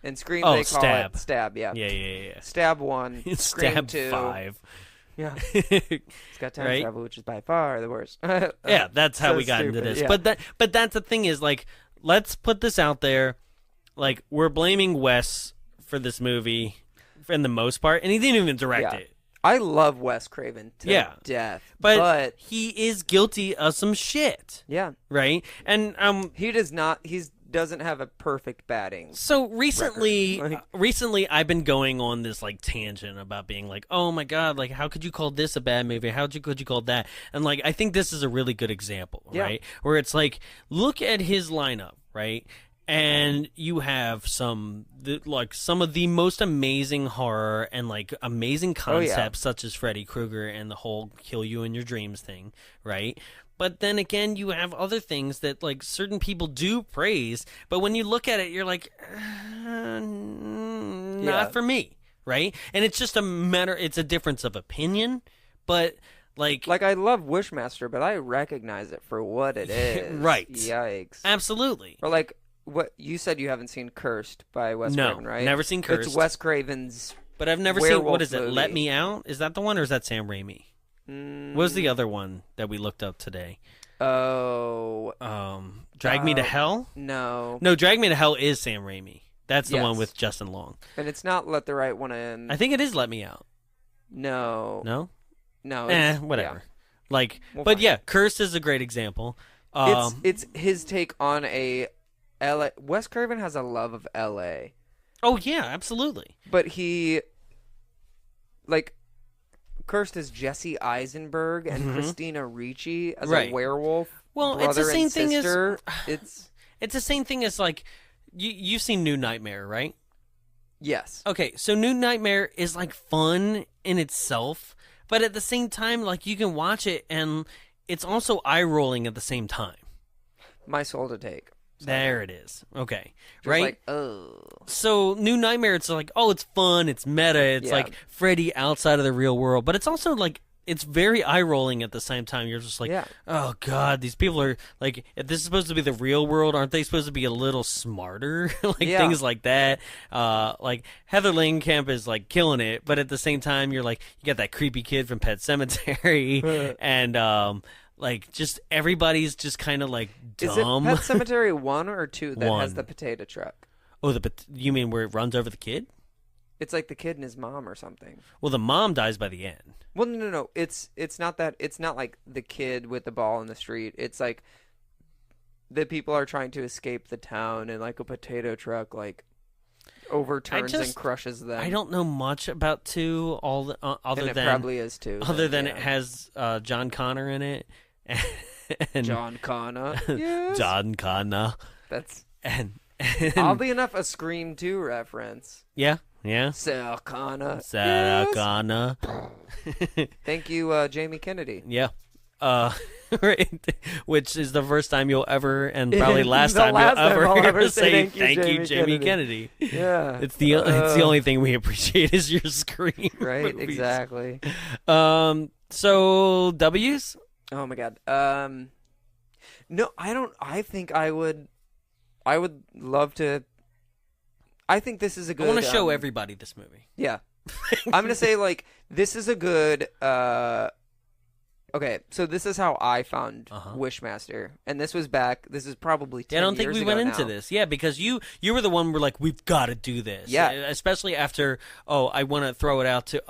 In Scream, Oh, they call Stab. it Stab, yeah. Yeah. Stab 1, Scream Stab 2. 5. Yeah. It's got time Right? travel, which is by far the worst. Yeah, that's how So we got into stupid, this. yeah. But that's the thing is like, let's put this out there. Like, we're blaming Wes for this movie, for the most part, and he didn't even direct Yeah. it. I love Wes Craven to death. But he is guilty of some shit. Yeah. Right? And he doesn't have a perfect batting. So recently I've been going on this like tangent about being like, oh my god, like how could you call this a bad movie? Could you call that? And like I think this is a really good example, right? Where it's like, look at his lineup, right? And you have some of the most amazing horror and like amazing concepts, such as Freddy Krueger and the whole kill you in your dreams thing, right? But then again, you have other things that like certain people do praise, but when you look at it, you're like, not for me, right? And it's just it's a difference of opinion, but like I love Wishmaster, but I recognize it for what it is. Right. Yikes. Absolutely. Or like what you said, you haven't seen Cursed by Wes Craven, right? Never seen Cursed. It's Wes Craven's But I've never seen, what is it, movie. Let Me Out? Is that the one, or is that Sam Raimi? What was the other one that we looked up today? Oh. Drag Me to Hell? No. No, Drag Me to Hell is Sam Raimi. That's the one with Justin Long. And it's not Let the Right One In. I think it is Let Me Out. No. No? No. Whatever. Yeah. Yeah, Cursed is a great example. It's his take on a L.A. Wes Craven has a love of L.A. Oh, yeah, absolutely. But he, like, Cursed is Jesse Eisenberg and Christina Ricci as a werewolf. Well, brother it's the same and thing sister. It's the same thing as like you've seen New Nightmare, right? Yes. Okay, so New Nightmare is like fun in itself, but at the same time, like you can watch it and it's also eye rolling at the same time. My soul to take. There it is. Okay. Just right? Like, oh. So New Nightmare, it's like, oh, it's fun, it's meta, it's like Freddy outside of the real world, but it's also like, it's very eye-rolling at the same time. You're just like, oh, God, these people are, like, if this is supposed to be the real world, aren't they supposed to be a little smarter? Things like that. Like, Heather Langenkamp is, like, killing it, but at the same time, you're like, you got that creepy kid from Pet Sematary, and, like, just everybody's just kind of, like, dumb. Is it Pet Cemetery 1 or 2 that has the potato truck? Oh, you mean where it runs over the kid? It's like the kid and his mom or something. Well, the mom dies by the end. Well, no. It's not that. It's not like the kid with the ball in the street. It's like the people are trying to escape the town, and like a potato truck like overturns and crushes them. I don't know much about 2, other and it than probably is 2. Other than it has John Connor in it. And John Connor. Yes. John Connor. That's and oddly enough a Scream 2 reference. Yeah. Sarah Connor. Sarah Connor. Thank you, Jamie Kennedy. Yeah. Right. Which is the first time you'll ever, and probably last time you'll ever hear us say thank you, Jamie Kennedy. Yeah. It's the only thing we appreciate is your Scream. Right. movies. Exactly. So W's. Oh my God. No, I don't. I think I would love to. I think this is a good. I want to show everybody this movie. Yeah, I'm gonna say like this is a good. Okay, so this is how I found Wishmaster, and this was back. This is probably 10 I don't think years we ago went into now. this. Yeah, because you were the one who were like, we've got to do this. Yeah, especially after. Oh, I want to throw it out to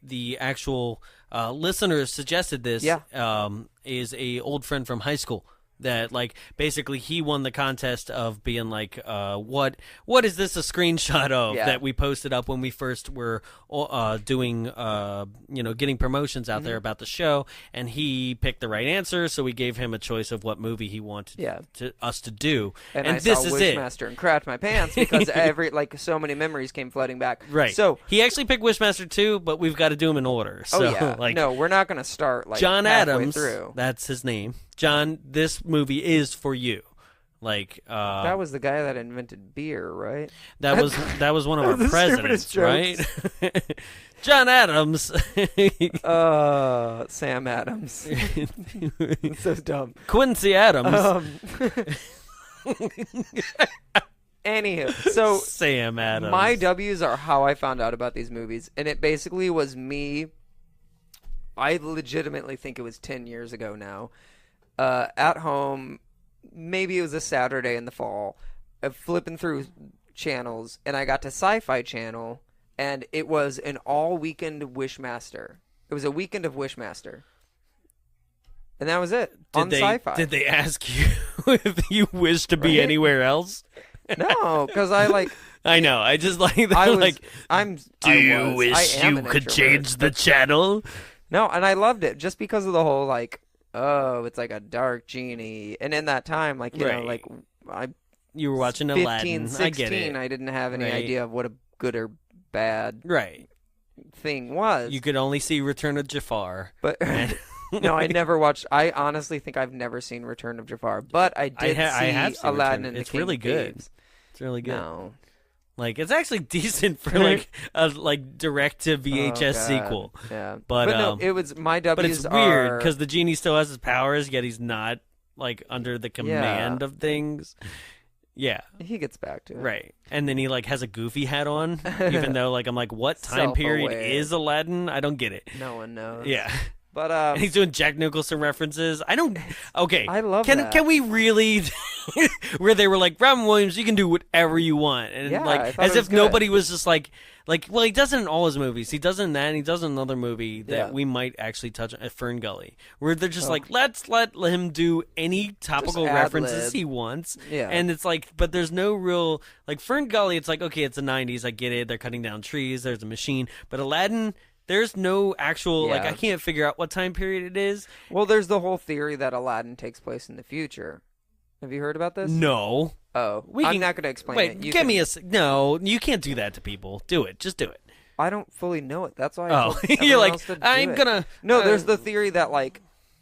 the actual listeners suggested this. Yeah. Is a old friend from high school. That like basically he won the contest of being like what is this a screenshot of that we posted up when we first were doing getting promotions out there about the show, and he picked the right answer, so we gave him a choice of what movie he wanted us to do, and I this saw is Wishmaster and crapped my pants because so many memories came flooding back. Right. So he actually picked Wishmaster 2, but we've got to do them in order. So, no, we're not gonna start like John halfway Adams. Through. That's his name. John, this movie is for you. Like that was the guy that invented beer, right? That was one of our presidents, right? John Adams. Sam Adams. So dumb. Quincy Adams. Anywho, so Sam Adams. My W's are how I found out about these movies, and it basically was me. I legitimately think it was 10 years ago now. At home, maybe it was a Saturday in the fall, flipping through channels, and I got to Sci-Fi Channel, and it was an all-weekend Wishmaster. It was a weekend of Wishmaster. And that was it on Sci-Fi. Did they ask you if you wish to be anywhere else? No, because I know. I just like that. Do you wish you could change the channel? No, and I loved it just because of the whole it's like a dark genie. And in that time, you were watching 15, Aladdin. 16, I get it. I didn't have any idea of what a good or bad thing was. You could only see Return of Jafar. But no, I never watched. I honestly think I've never seen Return of Jafar, but I have seen Aladdin and the It's King really of good. Thieves. It's really good. No. It's actually decent for a direct to VHS sequel. Yeah, but no, it was my W's. But it's weird because the genie still has his powers, yet he's not under the command of things. Yeah, he gets back to it. Right, and then he has a goofy hat on, even though I'm what time period is Aladdin? I don't get it. No one knows. Yeah. But and he's doing Jack Nicholson references. I don't. Okay, I love that. Can we really? Where they were Robin Williams, you can do whatever you want, and as if nobody was just well, he does it in all his movies. He does it in that, and he does it in another movie that we might actually touch on, Fern Gully, where they're just let's let him do any topical references he wants. Yeah. And it's but there's no real Fern Gully. It's okay, it's the '90s. I get it. They're cutting down trees. There's a machine, but Aladdin. There's no actual, I can't figure out what time period it is. Well, there's the whole theory that Aladdin takes place in the future. Have you heard about this? No. Oh, I'm not going to explain it. Wait, no, you can't do that to people. Do it. Just do it. I don't fully know it. That's why I told you're else to do I'm it. gonna. No, there's the theory that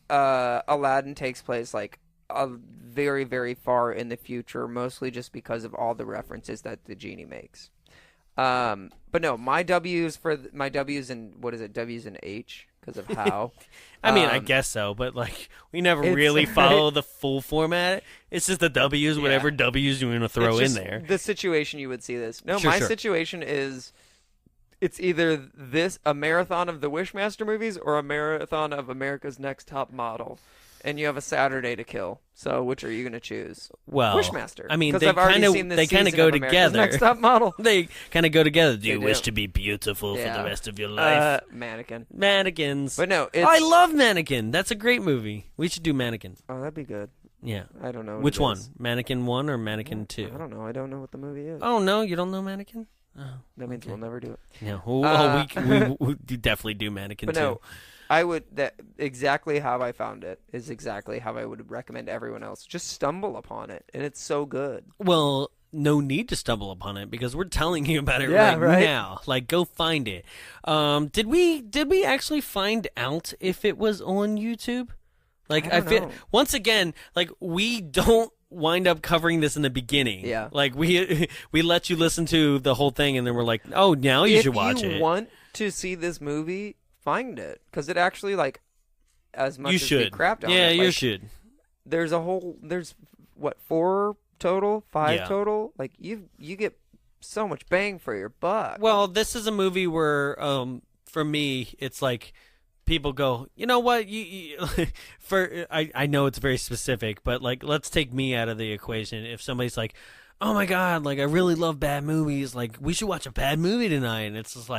Aladdin takes place a very, very far in the future, mostly just because of all the references that the genie makes. But no, my W's and what is it? W's and H because of how. I mean, I guess so, but we never really follow the full format. It's just the W's, whatever W's you want to throw in there. The situation you would see this. No, Sure. situation is it's either a marathon of the Wishmaster movies or a marathon of America's Next Top Model. And you have a Saturday to kill. So which are you going to choose? Well, Wishmaster. I mean, they kind of go together. Next Top Model. They kind of go together. Do you wish to be beautiful for the rest of your life? Mannequins. But no, I love Mannequin. That's a great movie. We should do Mannequin. Oh, that'd be good. Yeah. I don't know. Which one? Mannequin 1 or Mannequin 2? I don't know. I don't know what the movie is. Oh, no? You don't know Mannequin? Oh, that means we'll never do it. Yeah. We definitely do Mannequin 2. No, I would. Exactly how I found it is exactly how I would recommend everyone else. Just stumble upon it, and it's so good. Well, no need to stumble upon it because we're telling you about it right now. Go find it. Did we actually find out if it was on YouTube? I feel once again, we don't wind up covering this in the beginning. Yeah. We let you listen to the whole thing, and then we're oh, now you should watch it. If you want to see this movie, find it because it actually as much you as should. we crapped on yeah, it. You should. There's 4 total, 5 total. You get so much bang for your buck. Well, this is a movie where for me it's people go, you know what? I know it's very specific, but let's take me out of the equation. If somebody's oh my god, I really love bad movies. We should watch a bad movie tonight, and it's just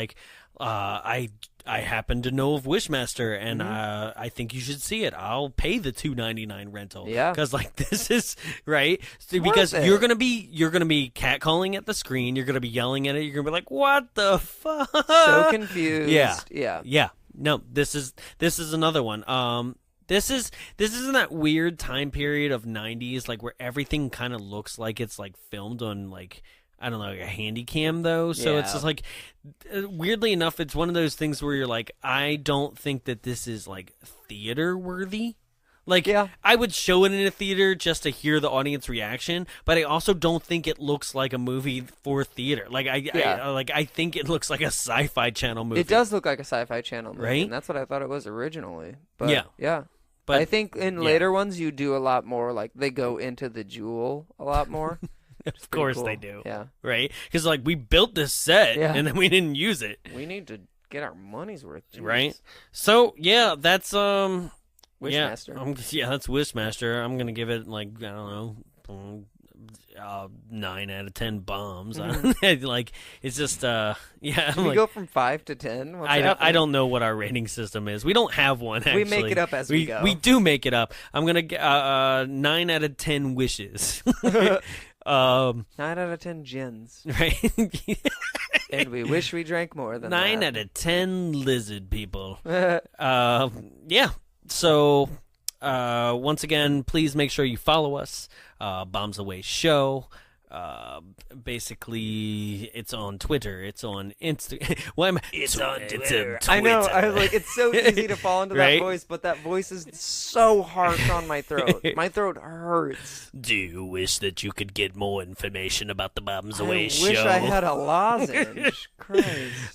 I happen to know of Wishmaster, and I think you should see it. I'll pay the $2.99 rental. Yeah, because this is right. Because you're gonna be catcalling at the screen. You're gonna be yelling at it. You're gonna be what the fuck? So confused. Yeah. No, this is another one. This is in that weird time period of '90s, where everything kind of looks like it's filmed on I don't know, a handy cam though. So it's just weirdly enough, it's one of those things where you're I don't think that this is theater worthy. I would show it in a theater just to hear the audience reaction, but I also don't think it looks like a movie for theater. I think it looks like a Sci-Fi Channel movie. It does look like a Sci-Fi Channel movie, right? And that's what I thought it was originally. But yeah. But I think in later ones you do a lot more. They go into the jewel a lot more. Of course they do. Yeah. Right? Because we built this set and then we didn't use it. We need to get our money's worth. Jeez. Right? So yeah, that's Wishmaster. Yeah, that's Wishmaster. I'm gonna give it I don't know, 9 out of 10 bombs. Mm-hmm. Like, it's just yeah. Should we go from 5 to 10? I don't know what our rating system is. We don't have one. Actually, We make it up as we go. We do make it up. I'm gonna get 9 out of 10 wishes. 9 out of 10 gins. Right. And we wish we drank more than 9 that. out of 10 lizard people. Yeah. So once again, please make sure you follow us. Bombs Away Show. Basically, it's on Twitter. It's on Instagram. It's on Twitter. I know. I was like, it's so easy to fall into Right? that voice, but that voice is so harsh on my throat. My throat hurts. Do you wish that you could get more information about the Bombs Away I Show? wish I had a lozenge. Christ.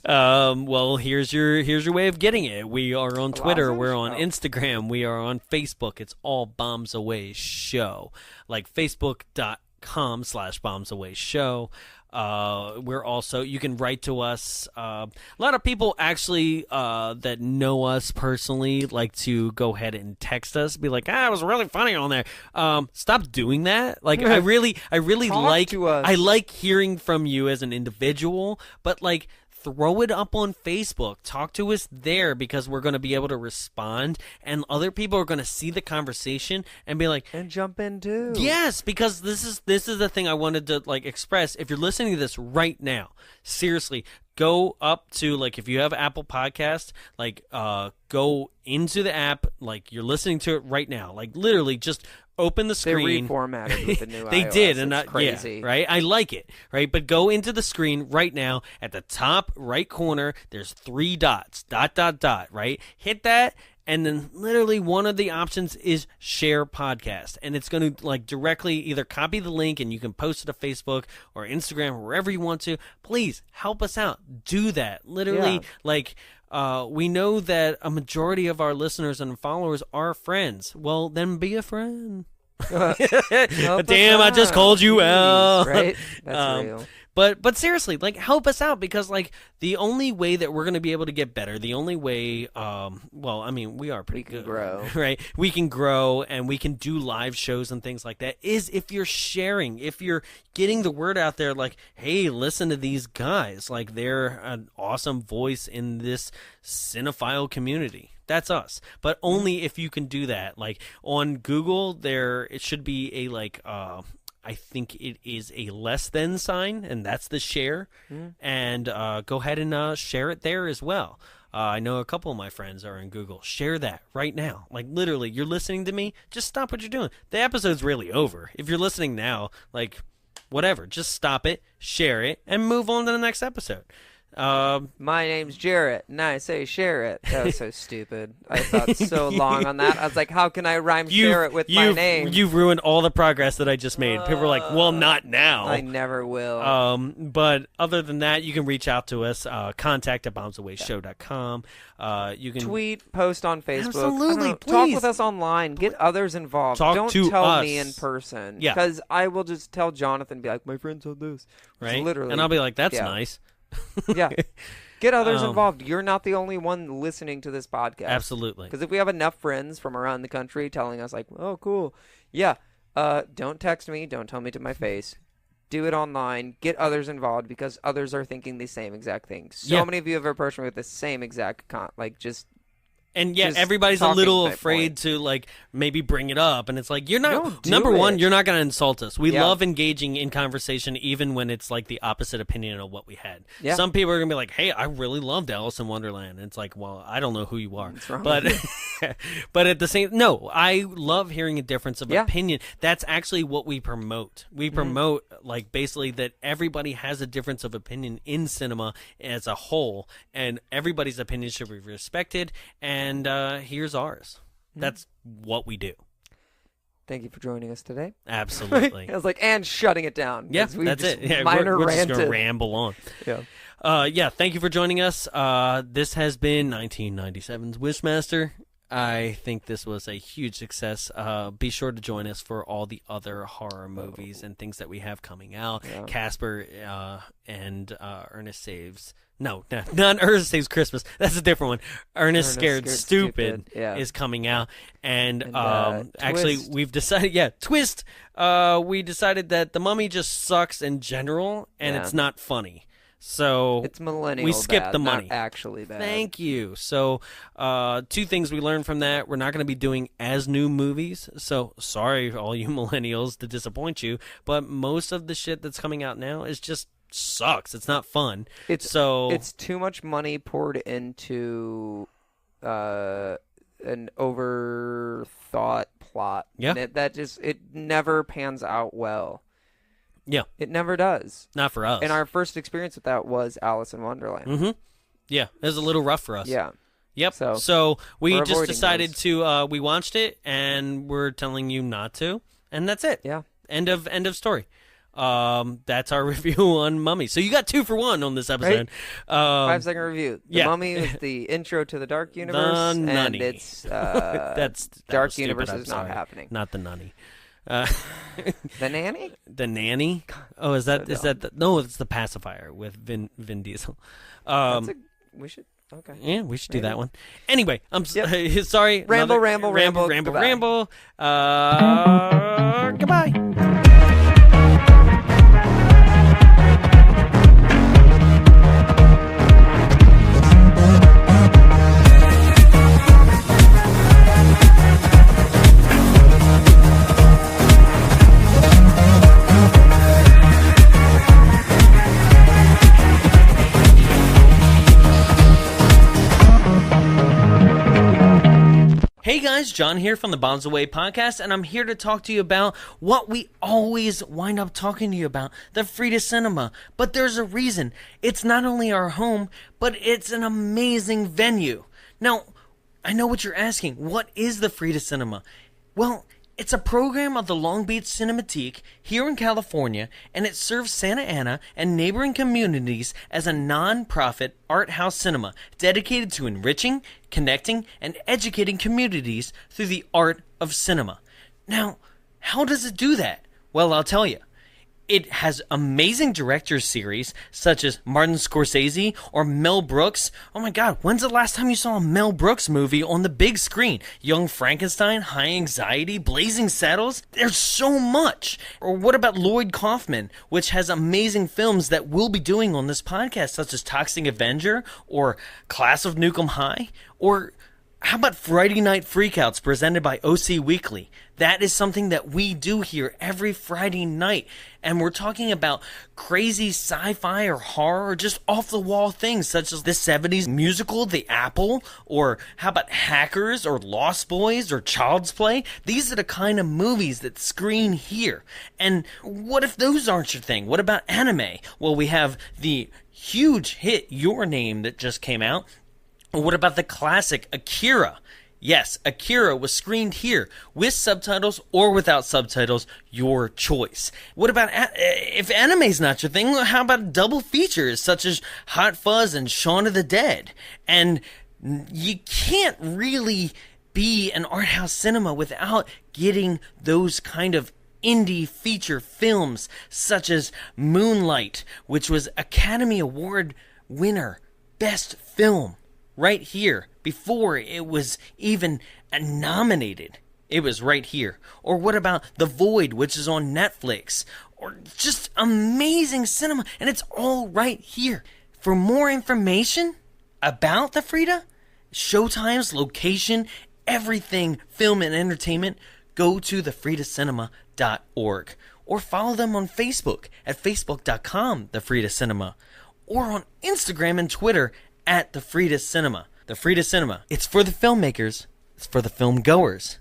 Well, here's your way of getting it. We are on Twitter. lozenge? We're on Oh. Instagram. We are on Facebook. It's all Bombs Away Show. Like Facebook.com/Bombs Away Show. We're also, you can write to us. A lot of people actually that know us personally like to go ahead and text us, be like, it was really funny on there. Stop doing that. Like, I really Talk like to us. I like hearing from you as an individual, but like, throw it up on Facebook. Talk to us there, because we're going to be able to respond, and other people are going to see the conversation and be like, And jump in too. yes, because this is the thing I wanted to like express. If you're listening to this right now, seriously, go up to, like, if you have Apple Podcast, like go into the app, like you're listening to it right now. Like, literally just open the They screen. reformatted with the new They iOS. did, and It's crazy. yeah, right. I like it, right? But go into the screen right now. At the top right corner, there's 3 dots, ... Right? Hit that, and then literally one of the options is share podcast, and it's going to like directly either copy the link and you can post it to Facebook or Instagram or wherever you want to. Please help us out. Do that. Literally, Yeah. like. We know that a majority of our listeners and followers are friends. Well, then be a friend. Help us Damn, I just out. called you Jeez, out. Right? That's real. But seriously, like, help us out, because like the only way that we're going to be able to get better, the only way, well, I mean, we are pretty We can good, grow. right? We can grow, and we can do live shows and things like that, is if you're sharing, if you're getting the word out there, like, hey, listen to these guys, like, they're an awesome voice in this cinephile community. That's us. But only if you can do that. Like, on Google, it should be a, like, I think it is a less than sign, and that's the share. And go ahead and share it there as well. I know a couple of my friends are in Google. Share that right now. Like, literally, you're listening to me, just stop what you're doing. The episode's really over. If you're listening now, like, whatever, just stop it, share it, and move on to the next episode. My name's Jarrett, and I say share it. That was so stupid. I thought so long on that. I was like, how can I rhyme share it with my name? You've ruined all the progress that I just made. People were like, well, not now. I never will. But other than that, you can reach out to us. Contact at bombsawayshow.com. You can Tweet, post on Facebook. Absolutely, I don't know, Talk please. with us online. Get others involved. Talk Don't to tell me us. in person. Yeah. Because I will just tell Jonathan, be like, my friend said this. right, Literally. and I'll be like, that's Yeah. nice. Yeah. Get others Um, involved. You're not the only one listening to this podcast. Absolutely. Because if we have enough friends from around the country telling us, like, oh, cool. Yeah. Don't text me. Don't tell me to my face. Do it online. Get others involved, because others are thinking the same exact thing. So Yeah. many of you have approached me with the same exact just And yeah, just everybody's a talking little type afraid point. to like maybe bring it up, and it's like, you're not Don't do number one, it. you're not going to insult us. We Yeah. love engaging in conversation, even when it's like the opposite opinion of what we had. Yeah. Some people are going to be like, hey, I really loved Alice in Wonderland. And it's like, well, I don't know who you are, What's wrong but but at the same, no, I love hearing a difference of Yeah. opinion. That's actually what we promote. We Mm-hmm. promote like basically that everybody has a difference of opinion in cinema as a whole, and everybody's opinion should be respected. And here's ours. That's what we do. Thank you for joining us today. Absolutely. I was like, and shutting it down. Yeah, 'cause we that's just it. Yeah, minor we're just ranted. going to ramble on. Yeah. Yeah, thank you for joining us. This has been 1997's Wishmaster. I think this was a huge success. Be sure to join us for all the other horror movies and things that we have coming out. Yeah. Casper and Ernest Saves No, not Ernest Saves Christmas. That's a different one. Ernest Scared Stupid yeah. is coming out. And actually, Twist. we've decided, Twist, we decided that The Mummy just sucks in general, and Yeah. it's not funny. So It's millennial we skipped bad, the money. not actually bad. Thank you. So, 2 things we learned from that. We're not going to be doing as new movies. So, sorry, all you millennials, to disappoint you. But most of the shit that's coming out now is just sucks. It's not fun. It's too much money poured into an overthought plot. Yeah. And it never pans out well. Yeah. It never does. Not for us. And our first experience with that was Alice in Wonderland. Mm-hmm. Yeah. It was a little rough for us. Yeah. Yep. So we we're just avoiding decided those. to we watched it and we're telling you not to, and that's it. Yeah. End of story. That's our review on Mummy. So you got 2 for 1 on this episode. 5-second review. The yeah. Mummy is the intro to the Dark Universe, The and Nunny. it's that Dark was Universe stupid, I'm is not sorry. happening. Not the Nunny. The Nanny? The Nanny? Oh, is that no? It's the pacifier with Vin Diesel. We should. Okay. Yeah, we should do that one. Anyway, I'm Yep. sorry. Ramble. Ramble. Goodbye. Hey guys, John here from the Bombs Away podcast, and I'm here to talk to you about what we always wind up talking to you about, the Frida Cinema. But there's a reason. It's not only our home, but it's an amazing venue. Now, I know what you're asking. What is the Frida Cinema? Well, it's a program of the Long Beach Cinematheque here in California, and it serves Santa Ana and neighboring communities as a non-profit art house cinema dedicated to enriching, connecting, and educating communities through the art of cinema. Now, how does it do that? Well, I'll tell you. It has amazing directors series such as Martin Scorsese or Mel Brooks. Oh my God, when's the last time you saw a Mel Brooks movie on the big screen? Young Frankenstein, High Anxiety, Blazing Saddles? There's so much. Or what about Lloyd Kaufman, which has amazing films that we'll be doing on this podcast, such as Toxic Avenger or Class of Nukem High? Or how about Friday Night Freakouts presented by OC Weekly? That is something that we do here every Friday night. And we're talking about crazy sci-fi or horror or just off-the-wall things such as the 70s musical, The Apple, or how about Hackers or Lost Boys or Child's Play? These are the kind of movies that screen here. And what if those aren't your thing? What about anime? Well, we have the huge hit Your Name that just came out. What about the classic Akira? Yes, Akira was screened here with subtitles or without subtitles, your choice. What about if anime's not your thing? How about double features such as Hot Fuzz and Shaun of the Dead? And you can't really be an art house cinema without getting those kind of indie feature films such as Moonlight, which was Academy Award winner, best film. Right here, before it was even nominated. It was right here. Or what about The Void, which is on Netflix? Or just amazing cinema, and it's all right here. For more information about the Frida, showtimes, location, everything film and entertainment, go to thefridacinema.org. Or follow them on Facebook at facebook.com, The Frida Cinema. Or on Instagram and Twitter at the Frida Cinema. The Frida Cinema. It's for the filmmakers. It's for the film goers.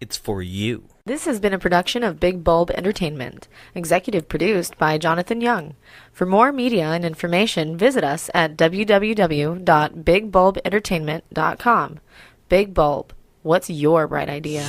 It's for you. This has been a production of Big Bulb Entertainment, executive produced by Jonathan Young. For more media and information, visit us at www.bigbulbentertainment.com. Big Bulb, what's your bright idea?